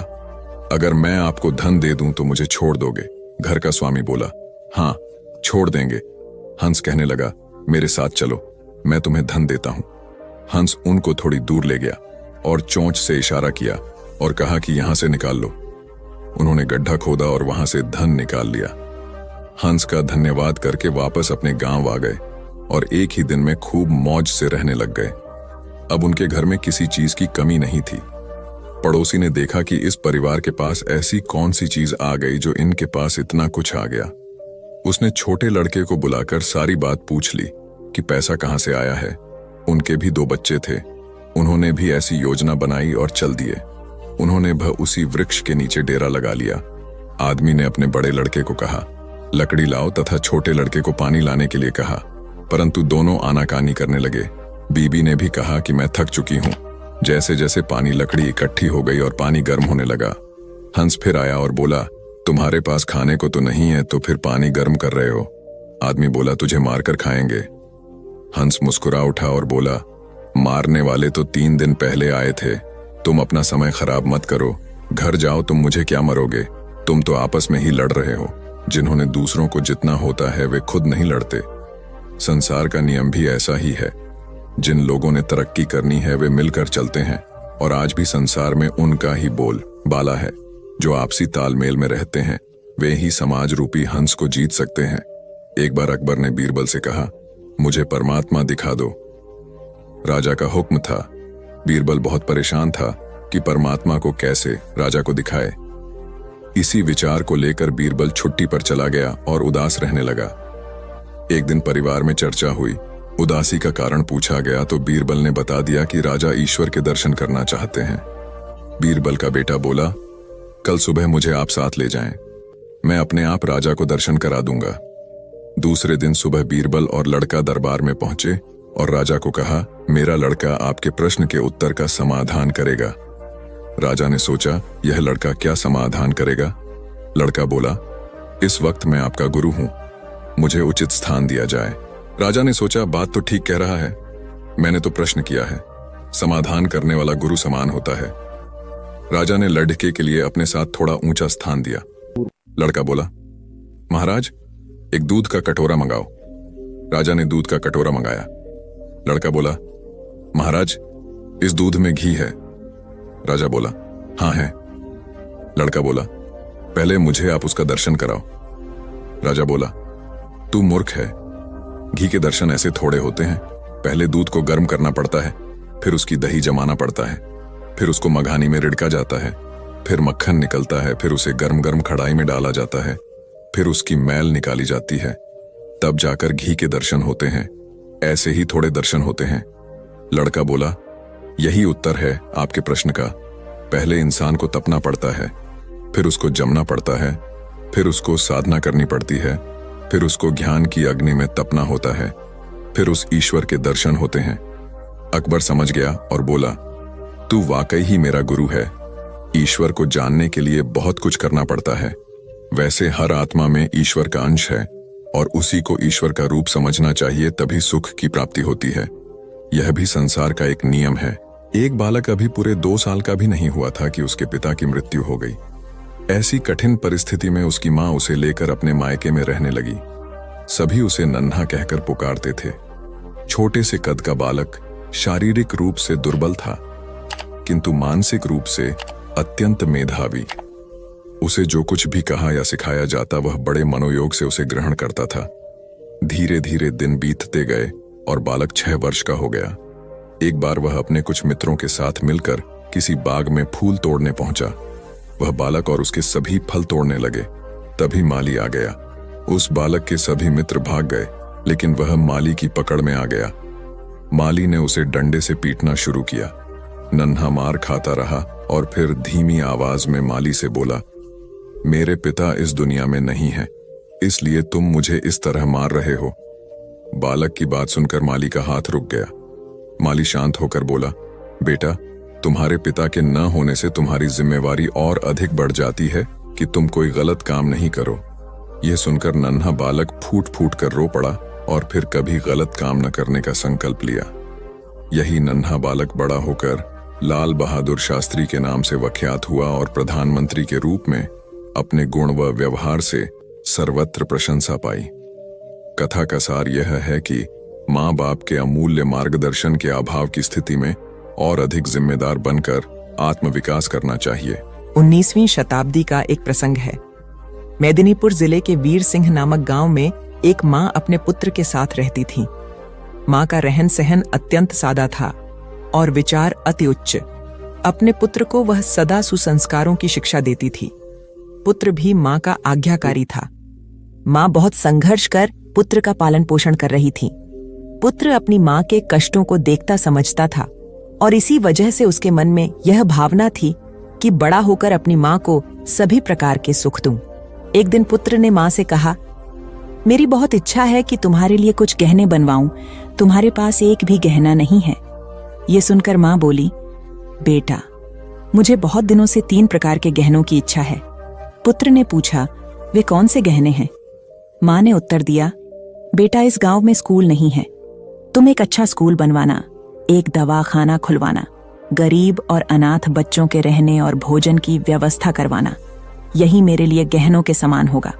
अगर मैं आपको धन दे दूं तो मुझे छोड़ दोगे? घर का स्वामी बोला, हाँ छोड़ देंगे। हंस कहने लगा, मेरे साथ चलो, मैं तुम्हें धन देता हूं। हंस उनको थोड़ी दूर ले गया और चोंच से इशारा किया और कहा कि यहां से निकाल लो। उन्होंने गड्ढा खोदा और वहां से धन निकाल लिया। हंस का धन्यवाद करके वापस अपने गांव आ गए और एक ही दिन में खूब मौज से रहने लग गए। अब उनके घर में किसी चीज की कमी नहीं थी। पड़ोसी ने देखा कि इस परिवार के पास ऐसी कौन सी चीज आ गई जो इनके पास इतना कुछ आ गया। उसने छोटे लड़के को बुलाकर सारी बात पूछ ली कि पैसा कहां से आया है। उनके भी 2 बच्चे थे, उन्होंने भी ऐसी योजना बनाई और चल दिए। उन्होंने उसी वृक्ष के नीचे डेरा लगा लिया। आदमी ने अपने बड़े लड़के को कहा, लकड़ी लाओ तथा छोटे लड़के को पानी लाने के लिए कहा, परंतु दोनों आनाकानी करने लगे। बीबी ने भी कहा कि मैं थक चुकी हूं। जैसे जैसे पानी लकड़ी इकट्ठी हो गई और पानी गर्म होने लगा, हंस फिर आया और बोला, तुम्हारे पास खाने को तो नहीं है तो फिर पानी गर्म कर रहे हो? आदमी बोला, तुझे मारकर खाएंगे। हंस मुस्कुरा उठा और बोला, मारने वाले तो 3 दिन पहले आए थे। तुम अपना समय खराब मत करो, घर जाओ, तुम मुझे क्या मरोगे, तुम तो आपस में ही लड़ रहे हो। जिन्होंने दूसरों को जितना होता है वे खुद नहीं लड़ते। संसार का नियम भी ऐसा ही है। जिन लोगों ने तरक्की करनी है वे मिलकर चलते हैं, और आज भी संसार में उनका ही बोल बाला है। जो आपसी तालमेल में रहते हैं वे ही समाज रूपी हंस को जीत सकते हैं। एक बार अकबर ने बीरबल से कहा, मुझे परमात्मा दिखा दो। राजा का हुक्म था। बीरबल बहुत परेशान था कि परमात्मा को कैसे राजा को दिखाए। इसी विचार को लेकर बीरबल छुट्टी पर चला गया और उदास रहने लगा। एक दिन परिवार में चर्चा हुई। उदासी का कारण पूछा गया तो बीरबल ने बता दिया कि राजा ईश्वर के दर्शन करना चाहते हैं। बीरबल का बेटा बोला, कल सुबह मुझे आप साथ ले जाएं, मैं अपने आप राजा को दर्शन करा दूंगा। दूसरे दिन सुबह बीरबल और लड़का दरबार में पहुंचे और राजा को कहा, मेरा लड़का आपके प्रश्न के उत्तर का समाधान करेगा। राजा ने सोचा, यह लड़का क्या समाधान करेगा। लड़का बोला, इस वक्त मैं आपका गुरु हूं, मुझे उचित स्थान दिया जाए। राजा ने सोचा, बात तो ठीक कह रहा है, मैंने तो प्रश्न किया है, समाधान करने वाला गुरु समान होता है। राजा ने लड़के के लिए अपने साथ थोड़ा ऊंचा स्थान दिया। लड़का बोला, महाराज एक दूध का कटोरा मंगाओ। राजा ने दूध का कटोरा मंगाया। लड़का बोला, महाराज इस दूध में घी है। राजा बोला, हाँ है। लड़का बोला, पहले मुझे आप उसका दर्शन कराओ। राजा बोला, तू मूर्ख है, घी के दर्शन ऐसे थोड़े होते हैं। पहले दूध को गर्म करना पड़ता है, फिर उसकी दही जमाना पड़ता है, फिर उसको मघानी में रिड़का जाता है, फिर मक्खन निकलता है, फिर उसे गर्म गर्म कढ़ाई में डाला जाता है, फिर उसकी मैल निकाली जाती है, तब जाकर घी के दर्शन होते हैं। ऐसे ही थोड़े दर्शन होते हैं। लड़का बोला, यही उत्तर है आपके प्रश्न का। पहले इंसान को तपना पड़ता है, फिर उसको जमना पड़ता है, फिर उसको साधना करनी पड़ती है, फिर उसको ज्ञान की अग्नि में तपना होता है, फिर उस ईश्वर के दर्शन होते हैं। अकबर समझ गया और बोला, तू वाकई ही मेरा गुरु है। ईश्वर को जानने के लिए बहुत कुछ करना पड़ता है। वैसे हर आत्मा में ईश्वर का अंश है और उसी को ईश्वर का रूप समझना चाहिए, तभी सुख की प्राप्ति होती है। यह भी संसार का एक नियम है। एक बालक अभी पूरे 2 साल का भी नहीं हुआ था कि उसके पिता की मृत्यु हो गई। ऐसी कठिन परिस्थिति में उसकी मां उसे लेकर अपने मायके में रहने लगी। सभी उसे नन्हा कहकर पुकारते थे। छोटे से कद का बालक शारीरिक रूप से दुर्बल था, किंतु मानसिक रूप से अत्यंत मेधावी। उसे जो कुछ भी कहा या सिखाया जाता वह बड़े मनोयोग से उसे ग्रहण करता था। धीरे धीरे दिन बीतते गए और बालक 6 वर्ष का हो गया। एक बार वह अपने कुछ मित्रों के साथ मिलकर किसी बाग में फूल तोड़ने पहुंचा। वह बालक और उसके सभी फल तोड़ने लगे। तभी माली आ गया। उस बालक के सभी मित्र भाग गए, लेकिन वह माली की पकड़ में आ गया। माली ने उसे डंडे से पीटना शुरू किया। नन्हा मार खाता रहा और फिर धीमी आवाज में माली से बोला, मेरे पिता इस दुनिया में नहीं है, इसलिए तुम मुझे इस तरह मार रहे हो। बालक की बात सुनकर माली का हाथ रुक गया। माली शांत होकर बोला, बेटा, तुम्हारे पिता के न होने से तुम्हारी जिम्मेवारी और अधिक बढ़ जाती है कि तुम कोई गलत काम नहीं करो। यह सुनकर नन्हा बालक फूट फूट कर रो पड़ा और फिर कभी गलत काम न करने का संकल्प लिया। यही नन्हा बालक बड़ा होकर लाल बहादुर शास्त्री के नाम से विख्यात हुआ और प्रधानमंत्री के रूप में अपने गुण व व्यवहार से सर्वत्र प्रशंसा पाई। कथा का सार यह है कि माँ बाप के अमूल्य मार्गदर्शन के अभाव की स्थिति में और अधिक जिम्मेदार बनकर आत्मविकास करना चाहिए। 19वीं शताब्दी का एक प्रसंग है। मेदिनीपुर जिले के वीर सिंह नामक गांव में एक माँ अपने पुत्र के साथ रहती थी। माँ का रहन सहन अत्यंत सादा था और विचार अति उच्च। अपने पुत्र को वह सदा सुसंस्कारों की शिक्षा देती थी। पुत्र भी माँ का आज्ञाकारी था। माँ बहुत संघर्ष कर पुत्र का पालन पोषण कर रही थी। पुत्र अपनी माँ के कष्टों को देखता समझता था और इसी वजह से उसके मन में यह भावना थी कि बड़ा होकर अपनी माँ को सभी प्रकार के सुख दूं। एक दिन पुत्र ने माँ से कहा, मेरी बहुत इच्छा है कि तुम्हारे लिए कुछ गहने बनवाऊं, तुम्हारे पास एक भी गहना नहीं है। ये सुनकर माँ बोली, बेटा, मुझे बहुत दिनों से 3 प्रकार के गहनों की इच्छा है। पुत्र ने पूछा, वे कौन से गहने हैं? माँ ने उत्तर दिया, बेटा, इस गांव में स्कूल नहीं है, तुम एक अच्छा स्कूल बनवाना, एक दवाखाना खुलवाना, गरीब और अनाथ बच्चों के रहने और भोजन की व्यवस्था करवाना, यही मेरे लिए गहनों के समान होगा।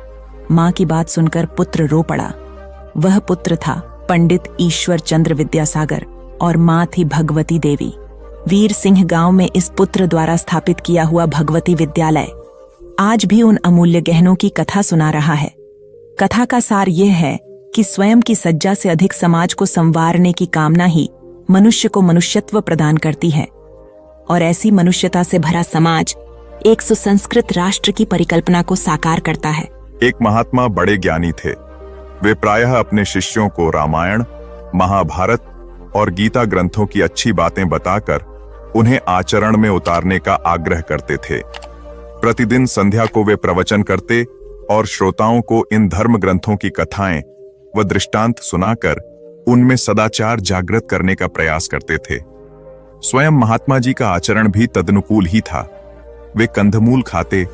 माँ की बात सुनकर पुत्र रो पड़ा। वह पुत्र था पंडित ईश्वर चंद्र विद्यासागर और माँ थी भगवती देवी। वीर सिंह गांव में इस पुत्र द्वारा स्थापित किया हुआ भगवती विद्यालय आज भी उन अमूल्य गहनों की कथा सुना रहा है। कथा का सार यह है कि स्वयं की सज्जा से अधिक समाज को संवारने की कामना ही मनुष्य को मनुष्यत्व प्रदान करती है, और ऐसी मनुष्यता से भरा समाज एक सुसंस्कृत राष्ट्र की परिकल्पना को साकार करता है। एक महात्मा बड़े ज्ञानी थे। वे प्रायः अपने शिष्यों को रामायण, महाभारत और गीता ग्रंथों की अच्छी बातें बताकर उन्हें आचरण में उतारने का आग्रह करते थे। प्रतिदिन संध्या को वे प्रवचन करते और श्रोताओं को इन धर्म ग्रंथों की कथाएं व दृष्टांत सुनाकर उनमें सदाचार जागृत करने का प्रयास करते थे। स्वयं महात्मा जी का आचरण भी तदनुकूल ही था। वे कंदमूल खाते,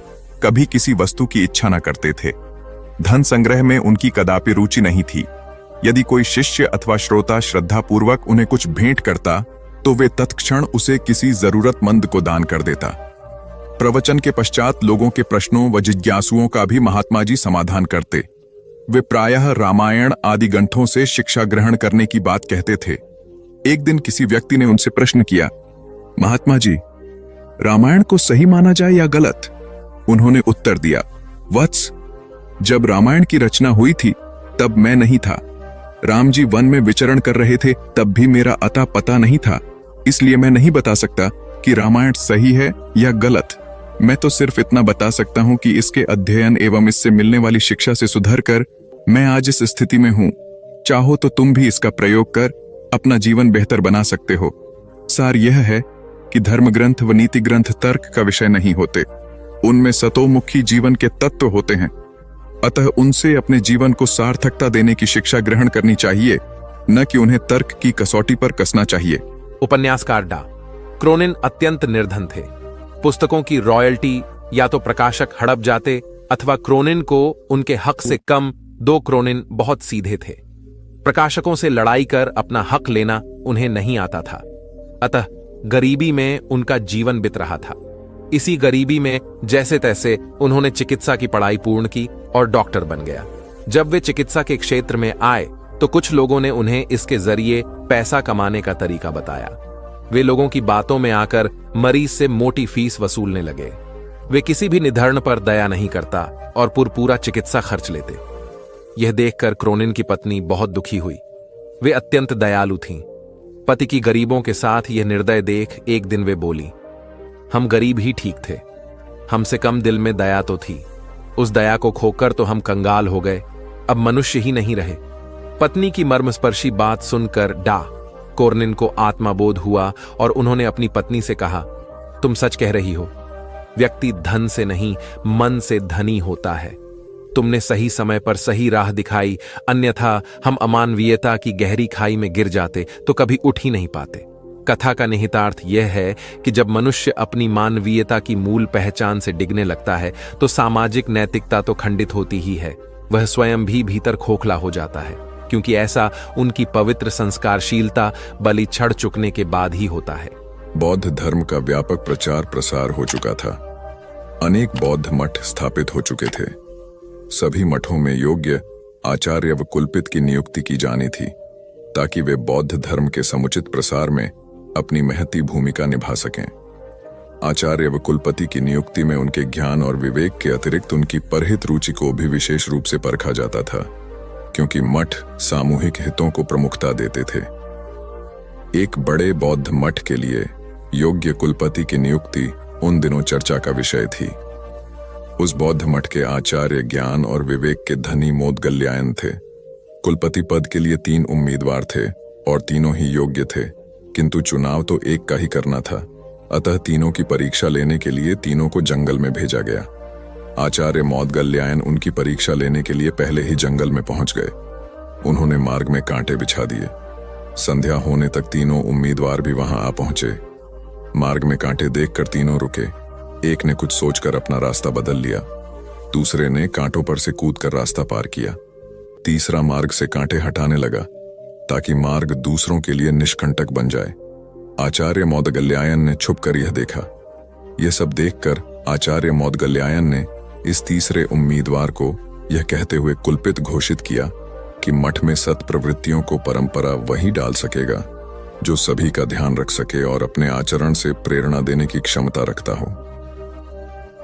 कभी किसी वस्तु की इच्छा न करते थे। धन संग्रह में उनकी कदापि रुचि नहीं थी। यदि कोई शिष्य अथवा श्रोता श्रद्धापूर्वक उन्हें कुछ भेंट करता तो वे तत्क्षण उसे किसी जरूरतमंद को दान कर देता। प्रवचन के पश्चात लोगों के प्रश्नों व जिज्ञासुओं का भी महात्मा जी समाधान करते। वे प्रायः रामायण आदि ग्रंथों से शिक्षा ग्रहण करने की बात कहते थे। एक दिन किसी व्यक्ति ने उनसे प्रश्न किया, महात्मा जी, रामायण को सही माना जाए या गलत? उन्होंने उत्तर दिया, वत्स, जब रामायण की रचना हुई थी तब मैं नहीं था। राम जी वन में विचरण कर रहे थे, तब भी मेरा अता पता नहीं था। इसलिए मैं नहीं बता सकता कि रामायण सही है या गलत। मैं तो सिर्फ इतना बता सकता हूं कि इसके अध्ययन एवं इससे मिलने वाली शिक्षा से सुधर कर मैं आज इस स्थिति में हूं। चाहो तो तुम भी इसका प्रयोग कर अपना जीवन बेहतर बना सकते हो। सार यह है कि धर्म ग्रंथ व नीति ग्रंथ तर्क का विषय नहीं होते, उनमें सतोमुखी जीवन के तत्व होते हैं। अतः उनसे अपने जीवन को सार्थकता देने की शिक्षा ग्रहण करनी चाहिए, न कि उन्हें तर्क की कसौटी पर कसना चाहिए। उपन्यासकार डा क्रोनिन अत्यंत निर्धन थे। पुस्तकों की रॉयल्टी या तो प्रकाशक हड़प जाते अथवा क्रोनिन को उनके हक से कम 2 क्रोनिन बहुत सीधे थे। प्रकाशकों से लड़ाई कर अपना हक लेना उन्हें नहीं आता था। अतः गरीबी में उनका जीवन बीत रहा था। इसी गरीबी में जैसे तैसे उन्होंने चिकित्सा की पढ़ाई पूर्ण की और डॉक्टर बन गया। जब वे चिकित्सा के क्षेत्र में आए तो कुछ लोगों ने उन्हें इसके जरिए पैसा कमाने का तरीका बताया। वे लोगों की बातों में आकर मरीज से मोटी फीस वसूलने लगे। वे किसी भी निधन पर दया नहीं करता और पूरा चिकित्सा खर्च लेते। यह देखकर क्रोनिन की पत्नी बहुत दुखी हुई। वे अत्यंत दयालु थीं। पति की गरीबों के साथ यह निर्दय देख एक दिन वे बोली, हम गरीब ही ठीक थे, हमसे कम दिल में दया तो थी। उस दया को खोकर तो हम कंगाल हो गए, अब मनुष्य ही नहीं रहे। पत्नी की मर्मस्पर्शी बात सुनकर डा क्रोनिन को आत्मबोध हुआ और उन्होंने अपनी पत्नी से कहा, तुम सच कह रही हो। व्यक्ति धन से नहीं मन से धनी होता है। तुमने सही समय पर सही राह दिखाई, अन्यथा हम अमानवीयता की गहरी खाई में गिर जाते तो कभी उठ ही नहीं पाते। कथा का निहितार्थ यह है कि जब मनुष्य अपनी मानवीयता की मूल पहचान से डिगने लगता है तो सामाजिक नैतिकता तो खंडित होती ही है, वह स्वयं भी भीतर खोखला हो जाता है, क्योंकि ऐसा उनकी पवित्र संस्कारशीलता बलि चढ़ चुकने के बाद ही होता है। बौद्ध धर्म का व्यापक प्रचार प्रसार हो चुका था। अनेक बौद्ध मठ स्थापित हो चुके थे। सभी मठों में योग्य आचार्य व कुलपित की नियुक्ति की जानी थी, ताकि वे बौद्ध धर्म के समुचित प्रसार में अपनी महती भूमिका निभा सकें। आचार्य व कुलपति की नियुक्ति में उनके ज्ञान और विवेक के अतिरिक्त उनकी परहित रुचि को भी विशेष रूप से परखा जाता था, क्योंकि मठ सामूहिक हितों को प्रमुखता देते थे। एक बड़े बौद्ध मठ के लिए योग्य कुलपति की नियुक्ति उन दिनों चर्चा का विषय थी। उस बौद्ध मठ के आचार्य ज्ञान और विवेक के धनी मोदगल्यायन थे। कुलपति पद के लिए 3 उम्मीदवार थे और तीनों ही योग्य थे, किंतु चुनाव तो एक का ही करना था। अतः तीनों की परीक्षा लेने के लिए तीनों को जंगल में भेजा गया। आचार्य मोदगल्यायन उनकी परीक्षा लेने के लिए पहले ही जंगल में पहुंच गए। उन्होंने मार्ग में कांटे बिछा दिए। संध्या होने तक तीनों उम्मीदवार भी वहां आ पहुंचे। मार्ग में कांटे देखकर तीनों रुके। एक ने कुछ सोचकर अपना रास्ता बदल लिया, दूसरे ने कांटों पर से कूदकर रास्ता पार किया, तीसरा मार्ग से कांटे हटाने लगा ताकि मार्ग दूसरों के लिए निष्कंटक बन जाए। आचार्य मौदगल्यायन ने छुपकर यह देखा। यह सब देखकर आचार्य मौदगल्यायन ने इस तीसरे उम्मीदवार को यह कहते हुए कुलपित घोषित किया कि मठ में सत प्रवृत्तियों को परंपरा वही डाल सकेगा जो सभी का ध्यान रख सके और अपने आचरण से प्रेरणा देने की क्षमता रखता हो।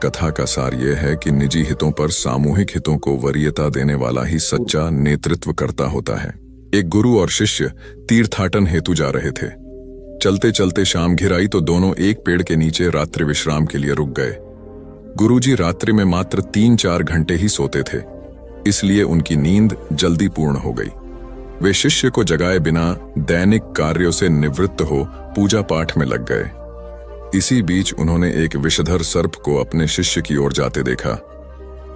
कथा का सार यह है कि निजी हितों पर सामूहिक हितों को वरीयता देने वाला ही सच्चा नेतृत्व करता होता है। एक गुरु और शिष्य तीर्थाटन हेतु जा रहे थे। चलते चलते शाम घिर आई तो दोनों एक पेड़ के नीचे रात्रि विश्राम के लिए रुक गए। गुरुजी रात्रि में मात्र 3-4 घंटे ही सोते थे, इसलिए उनकी नींद जल्दी पूर्ण हो गई। वे शिष्य को जगाए बिना दैनिक कार्यों से निवृत्त हो पूजा पाठ में लग गए। इसी बीच उन्होंने एक विषधर सर्प को अपने शिष्य की ओर जाते देखा।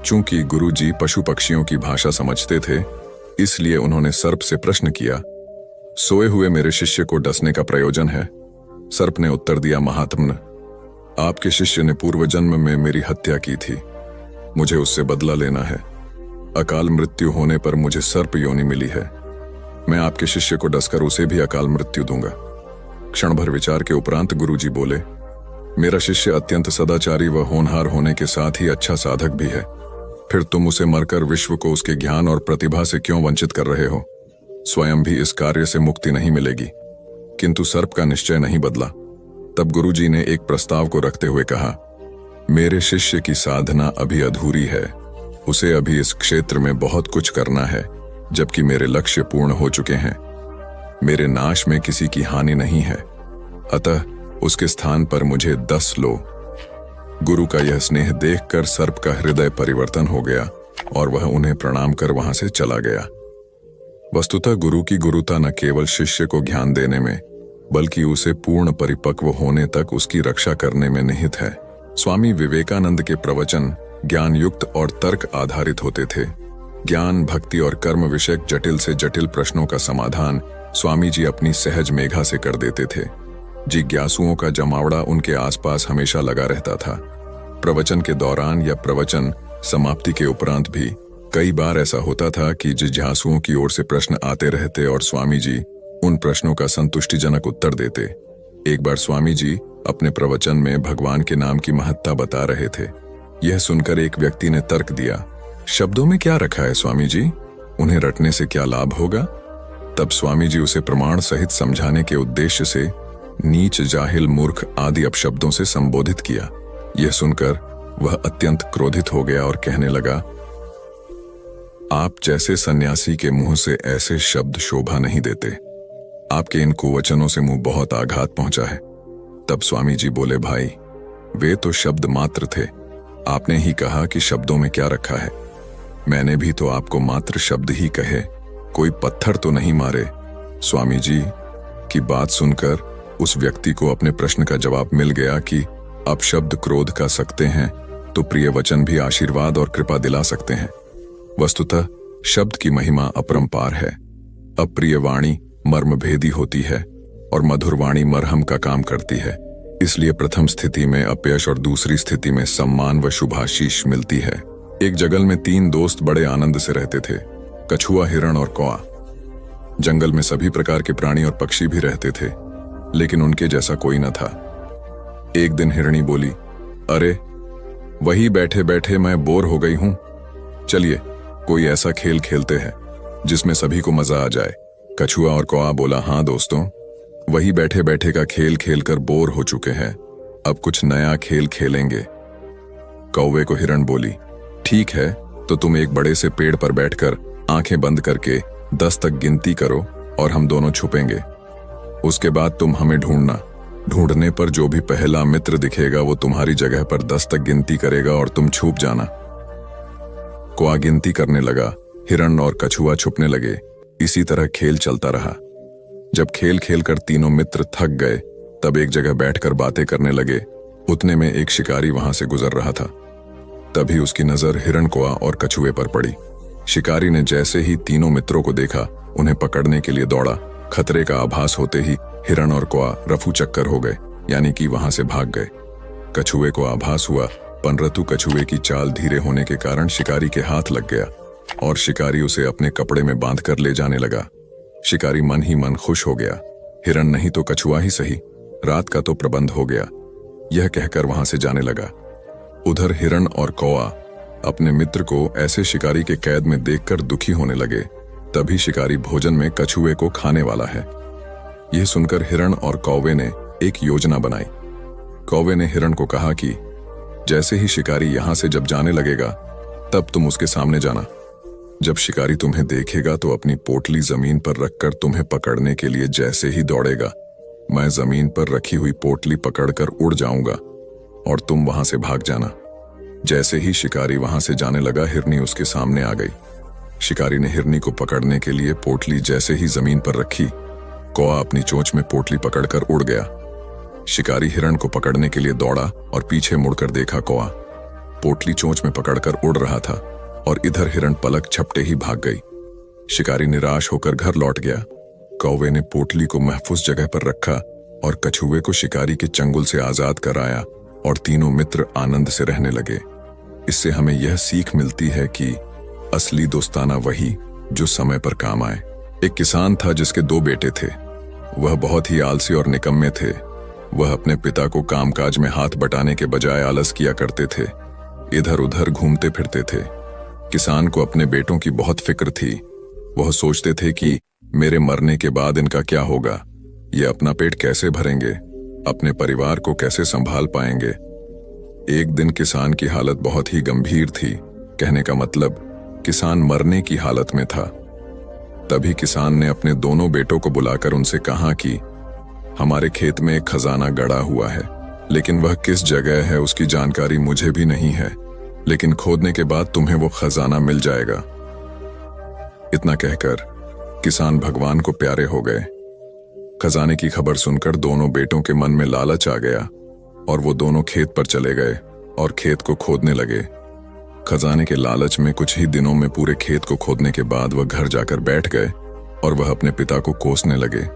चूंकि गुरुजी पशु पक्षियों की भाषा समझते थे, इसलिए उन्होंने सर्प से प्रश्न किया, सोए हुए मेरे शिष्य को डसने का प्रयोजन है? सर्प ने उत्तर दिया, महात्मन, आपके शिष्य ने पूर्व जन्म में मेरी हत्या की थी। मुझे उससे बदला लेना है। अकाल मृत्यु होने पर मुझे सर्प योनि मिली है। मैं आपके शिष्य को डसकर उसे भी अकाल मृत्यु दूंगा। क्षण भर विचार के उपरांत गुरुजी बोले, मेरा शिष्य अत्यंत सदाचारी व होनहार होने के साथ ही अच्छा साधक भी है। फिर तुम उसे मरकर विश्व को उसके ज्ञान और प्रतिभा से क्यों वंचित कर रहे हो? स्वयं भी इस कार्य से मुक्ति नहीं मिलेगी। किंतु सर्प का निश्चय नहीं बदला। तब गुरुजी ने एक प्रस्ताव को रखते हुए कहा, मेरे शिष्य की साधना अभी अधूरी है। उसे अभी इस क्षेत्र में बहुत कुछ करना है, जबकि मेरे लक्ष्य पूर्ण हो चुके हैं। मेरे नाश में किसी की हानि नहीं है, अतः उसके स्थान पर मुझे 10 लो। गुरु का यह स्नेह देखकर सर्प का हृदय परिवर्तन हो गया और वह उन्हें प्रणाम कर वहां से चला गया। वस्तुतः गुरु की गुरुता न केवल शिष्य को ज्ञान देने में, बल्कि उसे पूर्ण परिपक्व होने तक उसकी रक्षा करने में निहित है। स्वामी विवेकानंद के प्रवचन ज्ञान युक्त और तर्क आधारित होते थे। ज्ञान, भक्ति और कर्म विषयक जटिल से जटिल प्रश्नों का समाधान स्वामी जी अपनी सहज मेघा से कर देते थे। जिज्ञासुओं का जमावड़ा उनके आसपास हमेशा लगा रहता था। प्रवचन के दौरान या प्रवचन समाप्ति के उपरांत भी कई बार ऐसा होता था कि जिज्ञासुओं की ओर से प्रश्न आते रहते और स्वामी जी उन प्रश्नों का संतुष्टिजनक उत्तर देते। एक बार स्वामी जी अपने प्रवचन में भगवान के नाम की महत्ता बता रहे थे। यह सुनकर एक व्यक्ति ने तर्क दिया, शब्दों में क्या रखा है स्वामी जी? उन्हें रटने से क्या लाभ होगा? तब स्वामी जी उसे प्रमाण सहित समझाने के उद्देश्य से नीच, जाहिल, मूर्ख आदि अपशब्दों से संबोधित किया। यह सुनकर वह अत्यंत क्रोधित हो गया और कहने लगा, आप जैसे सन्यासी के मुंह से ऐसे शब्द शोभा नहीं देते। आपके इन कुवचनों से मुंह बहुत आघात पहुंचा है। तब स्वामी जी बोले, भाई, वे तो शब्द मात्र थे। आपने ही कहा कि शब्दों में क्या रखा है। मैंने भी तो आपको मात्र शब्द ही कहे, कोई पत्थर तो नहीं मारे। स्वामी जी की बात सुनकर उस व्यक्ति को अपने प्रश्न का जवाब मिल गया कि अब शब्द क्रोध का सकते हैं तो प्रिय वचन भी आशीर्वाद और कृपा दिला सकते हैं। वस्तुतः शब्द की महिमा अपरंपार है। अप्रिय वाणी मर्मभेदी होती है और मधुर वाणी मरहम का काम करती है। इसलिए प्रथम स्थिति में अपयश और दूसरी स्थिति में सम्मान व शुभाशीष मिलती है। एक जंगल में 3 दोस्त बड़े आनंद से रहते थे, कछुआ, हिरण और कौआ। जंगल में सभी प्रकार के प्राणी और पक्षी भी रहते थे, लेकिन उनके जैसा कोई न था। एक दिन हिरणी बोली, अरे वही बैठे बैठे मैं बोर हो गई हूं, चलिए कोई ऐसा खेल खेलते हैं जिसमें सभी को मजा आ जाए। कछुआ और कौआ बोला, हाँ दोस्तों, वही बैठे बैठे का खेल खेलकर बोर हो चुके हैं, अब कुछ नया खेल खेलेंगे। कौवे को हिरण बोली, ठीक है, तो तुम एक बड़े से पेड़ पर बैठकर आंखें बंद करके 10 तक गिनती करो और हम दोनों छुपेंगे। उसके बाद तुम हमें ढूंढना। ढूंढने पर जो भी पहला मित्र दिखेगा वो तुम्हारी जगह पर 10 तक गिनती करेगा और तुम छुप जाना। कौआ गिनती करने लगा, हिरण और कछुआ छुपने लगे। इसी तरह खेल चलता रहा। जब खेल खेलकर तीनों मित्र थक गए, तब एक जगह बैठकर बातें करने लगे। उतने में एक शिकारी वहां से गुजर रहा था। तभी उसकी नजर हिरण, कौआ और कछुए पर पड़ी। शिकारी ने जैसे ही तीनों मित्रों को देखा, उन्हें पकड़ने के लिए दौड़ा। खतरे का आभास होते ही हिरण और कौआ रफू चक्कर हो गए, यानी कि वहां से भाग गए। कछुए को आभास हुआ, परंतु कछुए की चाल धीरे होने के कारण शिकारी के हाथ लग गया और शिकारी उसे अपने कपड़े में बांधकर ले जाने लगा। शिकारी मन ही मन खुश हो गया। हिरण नहीं तो कछुआ ही सही, रात का तो प्रबंध हो गया, यह कहकर वहां से जाने लगा। उधर हिरण और कौआ अपने मित्र को ऐसे शिकारी के कैद में देखकर दुखी होने लगे। तभी शिकारी भोजन में कछुए को खाने वाला है। यह सुनकर हिरण और कौवे ने एक योजना बनाई। कौवे ने हिरण को कहा कि जैसे ही शिकारी यहां से जब जाने लगेगा तब तुम उसके सामने जाना। जब शिकारी तुम्हें देखेगा तो अपनी पोटली जमीन पर रखकर तुम्हें पकड़ने के लिए जैसे ही दौड़ेगा, मैं जमीन पर रखी हुई पोटली पकड़कर उड़ जाऊंगा और तुम वहां से भाग जाना। जैसे ही शिकारी वहां से जाने लगा, हिरनी उसके सामने आ गई। शिकारी ने हिरनी को पकड़ने के लिए पोटली जैसे ही जमीन पर रखी, कौआ अपनी चोंच में पोटली पकड़कर उड़ गया। शिकारी हिरण को पकड़ने के लिए दौड़ा और पीछे मुड़कर देखा, कौआ पोटली चोंच में पकड़कर उड़ रहा था और इधर हिरण पलक झपटे ही भाग गई। शिकारी निराश होकर घर लौट गया। कौवे ने पोटली को महफूज जगह पर रखा और कछुए को शिकारी के चंगुल से आजाद कराया और तीनों मित्र आनंद से रहने लगे। इससे हमें यह सीख मिलती है कि असली दोस्ताना वही जो समय पर काम आए। एक किसान था जिसके 2 बेटे थे। वह बहुत ही आलसी और निकम्मे थे। वह अपने पिता को कामकाज में हाथ बटाने के बजाय आलस किया करते थे, इधर उधर घूमते फिरते थे। किसान को अपने बेटों की बहुत फिक्र थी। वह सोचते थे कि मेरे मरने के बाद इनका क्या होगा, ये अपना पेट कैसे भरेंगे, अपने परिवार को कैसे संभाल पाएंगे। एक दिन किसान की हालत बहुत ही गंभीर थी, कहने का मतलब किसान मरने की हालत में था। तभी किसान ने अपने दोनों बेटों को बुलाकर उनसे कहा कि हमारे खेत में एक खजाना गड़ा हुआ है, लेकिन वह किस जगह है उसकी जानकारी मुझे भी नहीं है, लेकिन खोदने के बाद तुम्हें वो खजाना मिल जाएगा। इतना कहकर किसान भगवान को प्यारे हो गए। खजाने की खबर सुनकर दोनों बेटों के मन में लालच आ गया और वो दोनों खेत पर चले गए और खेत को खोदने लगे। खजाने के लालच में कुछ ही दिनों में पूरे खेत को खोदने के बाद वह घर जाकर बैठ गए और वह अपने पिता को कोसने लगे।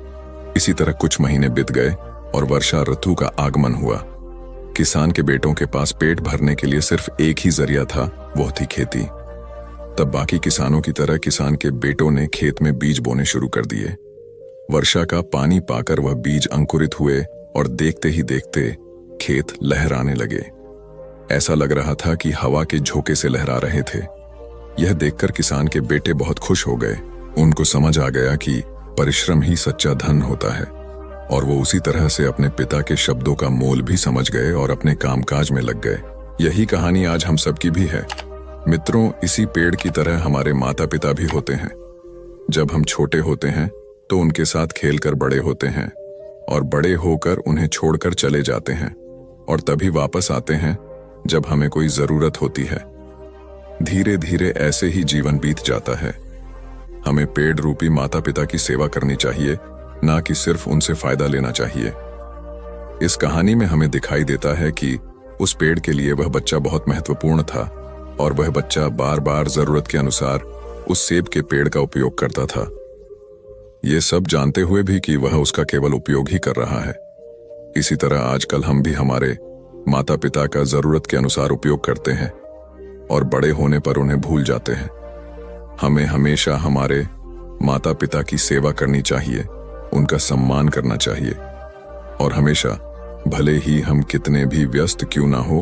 इसी तरह कुछ महीने बीत गए और वर्षा ऋतु का आगमन हुआ। किसान के बेटों के पास पेट भरने के लिए सिर्फ एक ही जरिया था, वो थी खेती। तब बाकी किसानों की तरह किसान के बेटों ने खेत में बीज बोने शुरू कर दिए। वर्षा का पानी पाकर वह बीज अंकुरित हुए और देखते ही देखते खेत लहराने लगे। ऐसा लग रहा था कि हवा के झोंके से लहरा रहे थे। यह देखकर किसान के बेटे बहुत खुश हो गए। उनको समझ आ गया कि परिश्रम ही सच्चा धन होता है और वो उसी तरह से अपने पिता के शब्दों का मोल भी समझ गए और अपने कामकाज में लग गए। यही कहानी आज हम सबकी भी है। मित्रों, इसी पेड़ की तरह हमारे माता पिता भी होते हैं। जब हम छोटे होते हैं तो उनके साथ खेलकर बड़े होते हैं और बड़े होकर उन्हें छोड़कर चले जाते हैं और तभी वापस आते हैं जब हमें कोई जरूरत होती है। धीरे धीरे ऐसे ही जीवन बीत जाता है। हमें पेड़ रूपी माता पिता की सेवा करनी चाहिए, ना कि सिर्फ उनसे फायदा लेना चाहिए। इस कहानी में हमें दिखाई देता है कि उस पेड़ के लिए वह बच्चा बहुत महत्वपूर्ण था और वह बच्चा बार बार जरूरत के अनुसार उस सेब के पेड़ का उपयोग करता था, ये सब जानते हुए भी कि वह उसका केवल उपयोग ही कर रहा है। इसी तरह आजकल हम भी हमारे माता पिता का जरूरत के अनुसार उपयोग करते हैं और बड़े होने पर उन्हें भूल जाते हैं। हमें हमेशा हमारे माता पिता की सेवा करनी चाहिए, उनका सम्मान करना चाहिए और हमेशा, भले ही हम कितने भी व्यस्त क्यों ना हो,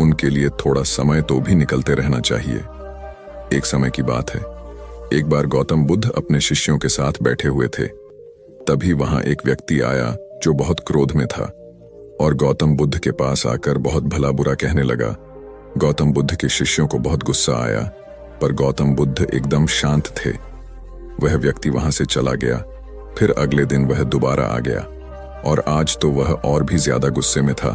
उनके लिए थोड़ा समय तो भी निकलते रहना चाहिए। एक समय की बात है, एक बार गौतम बुद्ध अपने शिष्यों के साथ बैठे हुए थे। तभी वहां एक व्यक्ति आया जो बहुत क्रोध में था और गौतम बुद्ध के पास आकर बहुत भला बुरा कहने लगा। गौतम बुद्ध के शिष्यों को बहुत गुस्सा आया, पर गौतम बुद्ध एकदम शांत थे। वह व्यक्ति वहां से चला गया। फिर अगले दिन वह दोबारा आ गया और आज तो वह और भी ज्यादा गुस्से में था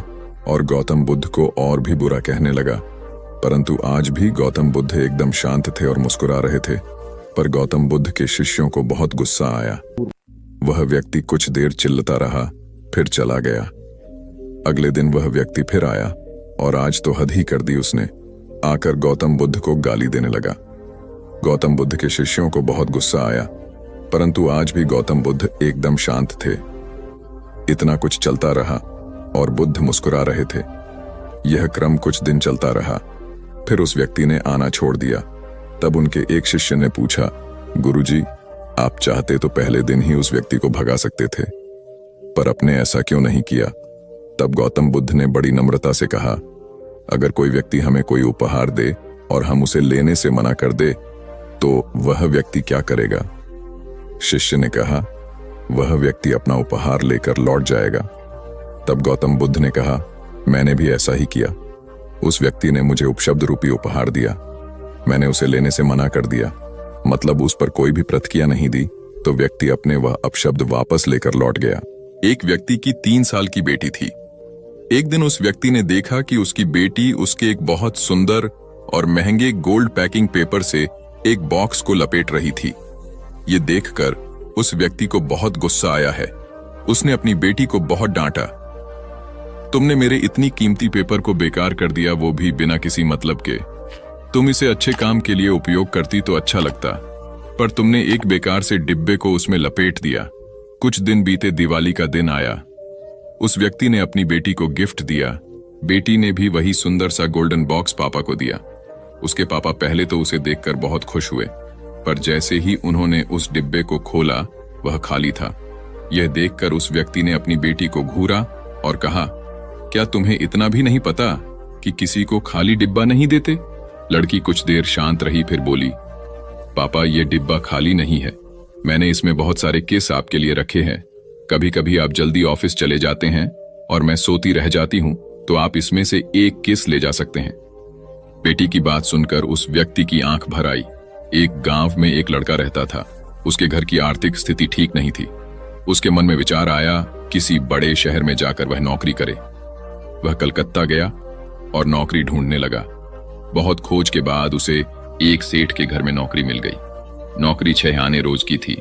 और गौतम बुद्ध को और भी बुरा कहने लगा। परंतु आज भी गौतम बुद्ध एकदम शांत थे और मुस्कुरा रहे थे, पर गौतम बुद्ध के शिष्यों को बहुत गुस्सा आया। वह व्यक्ति कुछ देर चिल्लाता रहा, फिर चला गया। अगले दिन वह व्यक्ति फिर आया और आज तो हद ही कर दी उसने। आकर गौतम बुद्ध को गाली देने लगा। गौतम बुद्ध के शिष्यों को बहुत गुस्सा आया, परंतु आज भी गौतम बुद्ध एकदम शांत थे। इतना कुछ चलता रहा और बुद्ध मुस्कुरा रहे थे। यह क्रम कुछ दिन चलता रहा। फिर उस व्यक्ति ने आना छोड़ दिया। तब उनके एक शिष्य ने पूछा, गुरुजी, आप चाहते तो पहले दिन ही उस व्यक्ति को भगा सकते थे, पर आपने ऐसा क्यों नहीं किया? तब गौतम बुद्ध ने बड़ी नम्रता से कहा, अगर कोई व्यक्ति हमें कोई उपहार दे और हम उसे लेने से मना कर दे तो वह व्यक्ति क्या करेगा? शिष्य ने कहा, वह व्यक्ति अपना उपहार लेकर लौट जाएगा। तब गौतम बुद्ध ने कहा, मैंने भी ऐसा ही किया। उस व्यक्ति ने मुझे उपशब्द रूपी उपहार दिया, मैंने उसे लेने से मना कर दिया, मतलब उस पर कोई भी प्रतिक्रिया नहीं दी, तो व्यक्ति अपने वह अपशब्द वापस लेकर लौट गया। एक व्यक्ति की 3 साल की बेटी थी। एक दिन उस व्यक्ति ने देखा कि उसकी बेटी उसके एक बहुत सुंदर और महंगे गोल्ड पैकिंग पेपर से एक बॉक्स को लपेट रही थी। ये देखकर उस व्यक्ति को बहुत गुस्सा आया है। उसने अपनी बेटी को बहुत डांटा, तुमने मेरे इतनी कीमती पेपर को बेकार कर दिया, वो भी बिना किसी मतलब के। तुम इसे अच्छे काम के लिए उपयोग करती तो अच्छा लगता, पर तुमने एक बेकार से डिब्बे को उसमें लपेट दिया। कुछ दिन बीते, दिवाली का दिन आया। उस व्यक्ति ने अपनी बेटी को गिफ्ट दिया। बेटी ने भी वही सुंदर सा गोल्डन बॉक्स पापा को दिया। उसके पापा पहले तो उसे देखकर बहुत खुश हुए, पर जैसे ही उन्होंने उस डिब्बे को खोला वह खाली था। यह देखकर उस व्यक्ति ने अपनी बेटी को घूरा और कहा, क्या तुम्हें इतना भी नहीं पता कि किसी को खाली डिब्बा नहीं देते? लड़की कुछ देर शांत रही, फिर बोली, पापा ये डिब्बा खाली नहीं है, मैंने इसमें बहुत सारे किस आपके लिए रखे हैं। कभी कभी आप जल्दी ऑफिस चले जाते हैं और मैं सोती रह जाती हूं, तो आप इसमें से एक किस ले जा सकते हैं। बेटी की बात सुनकर उस व्यक्ति की आंख भर आई। एक गांव में एक लड़का रहता था। उसके घर की आर्थिक स्थिति ठीक नहीं थी। उसके मन में विचार आया, किसी बड़े शहर में जाकर वह नौकरी करे। वह कलकत्ता गया और नौकरी ढूंढने लगा। बहुत खोज के बाद उसे एक सेठ के घर में नौकरी मिल गई। नौकरी 6 आने रोज की थी।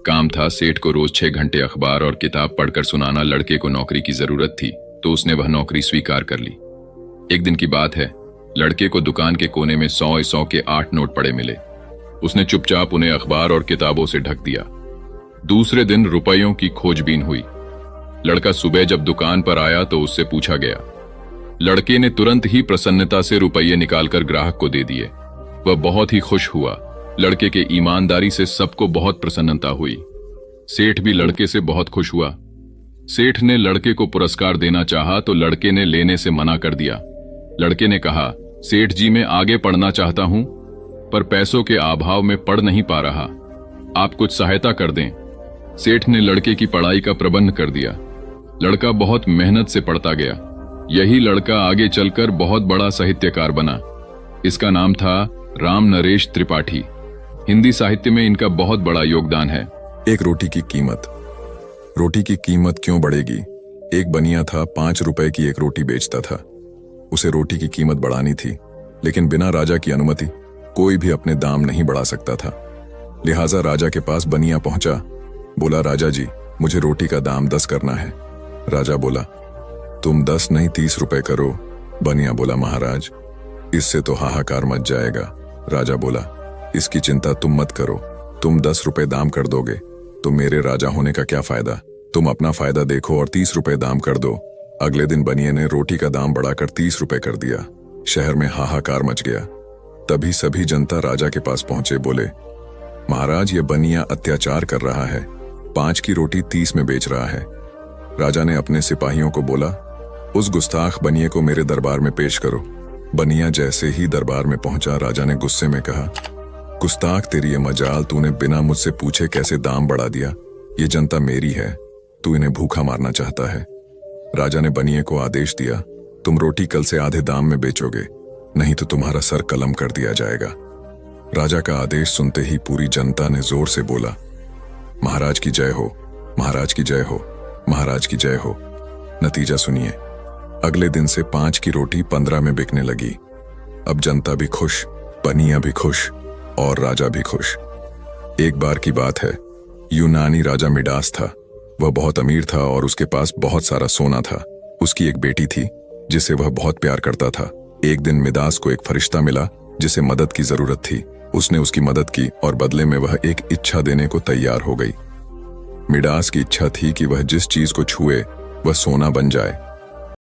काम था, सेठ को रोज 6 घंटे अखबार और किताब पढ़कर सुनाना। लड़के को नौकरी की जरूरत थी, तो उसने वह नौकरी स्वीकार कर ली। एक दिन की बात है, लड़के को दुकान के कोने में 100 के 8 नोट पड़े मिले। उसने चुपचाप उन्हें अखबार और किताबों से ढक दिया। दूसरे दिन रुपयों की खोजबीन हुई। लड़का सुबह जब दुकान पर आया तो उससे पूछा गया। लड़के ने तुरंत ही प्रसन्नता से रुपये निकालकर ग्राहक को दे दिए। वह बहुत ही खुश हुआ। लड़के के ईमानदारी से सबको बहुत प्रसन्नता हुई। सेठ भी लड़के से बहुत खुश हुआ। सेठ ने लड़के को पुरस्कार देना चाहा तो लड़के ने लेने से मना कर दिया। लड़के ने कहा, सेठ जी मैं आगे पढ़ना चाहता हूं, पर पैसों के अभाव में पढ़ नहीं पा रहा, आप कुछ सहायता कर दें। सेठ ने लड़के की पढ़ाई का प्रबंध कर दिया। लड़का बहुत मेहनत से पढ़ता गया। यही लड़का आगे चलकर बहुत बड़ा साहित्यकार बना। इसका नाम था राम नरेश त्रिपाठी। हिंदी साहित्य में इनका बहुत बड़ा योगदान है। एक रोटी की कीमत। रोटी की कीमत क्यों बढ़ेगी? एक बनिया था, 5 रुपए की एक रोटी बेचता था। उसे रोटी की कीमत बढ़ानी थी, लेकिन बिना राजा की अनुमति कोई भी अपने दाम नहीं बढ़ा सकता था। लिहाजा राजा के पास बनिया पहुंचा। बोला, राजा जी मुझे रोटी का दाम 10 करना है। राजा बोला, तुम 10 नहीं 30 रुपए करो। बनिया बोला, महाराज इससे तो हाहाकार मच जाएगा। राजा बोला, इसकी चिंता तुम मत करो, तुम 10 रुपए दाम कर दोगे तो मेरे राजा होने का क्या फायदा? तुम अपना फायदा देखो और 30 रुपए दाम कर दो। अगले दिन बनिए ने रोटी का दाम बढ़ाकर 30 रुपए कर दिया। शहर में हाहाकार मच गया। तभी सभी जनता राजा के पास पहुंचे। बोले, महाराज ये बनिया अत्याचार कर रहा है, 5 की रोटी 30 में बेच रहा है। राजा ने अपने सिपाहियों को बोला, उस गुस्ताख बनिए को मेरे दरबार में पेश करो। बनिया जैसे ही दरबार में पहुंचा, राजा ने गुस्से में कहा, गुस्ताख तेरी ये मजाल, तूने बिना मुझसे पूछे कैसे दाम बढ़ा दिया? ये जनता मेरी है, तू इन्हें भूखा मारना चाहता है। राजा ने बनिए को आदेश दिया, तुम रोटी कल से आधे दाम में बेचोगे, नहीं तो तुम्हारा सर कलम कर दिया जाएगा। राजा का आदेश सुनते ही पूरी जनता ने जोर से बोला, महाराज की जय हो, महाराज की जय हो, महाराज की जय हो। नतीजा सुनिए, अगले दिन से 5 की रोटी 15 में बिकने लगी। अब जनता भी खुश, बनिया भी खुश और राजा भी खुश। एक बार की बात है, यूनानी राजा मिडास था। वह बहुत अमीर था और उसके पास बहुत सारा सोना था। उसकी एक बेटी थी जिसे वह बहुत प्यार करता था। एक दिन मिडास को एक फरिश्ता मिला जिसे मदद की जरूरत थी। उसने उसकी मदद की और बदले में वह एक इच्छा देने को तैयार हो गई। मिडास की इच्छा थी कि वह जिस चीज को छुए वह सोना बन जाए।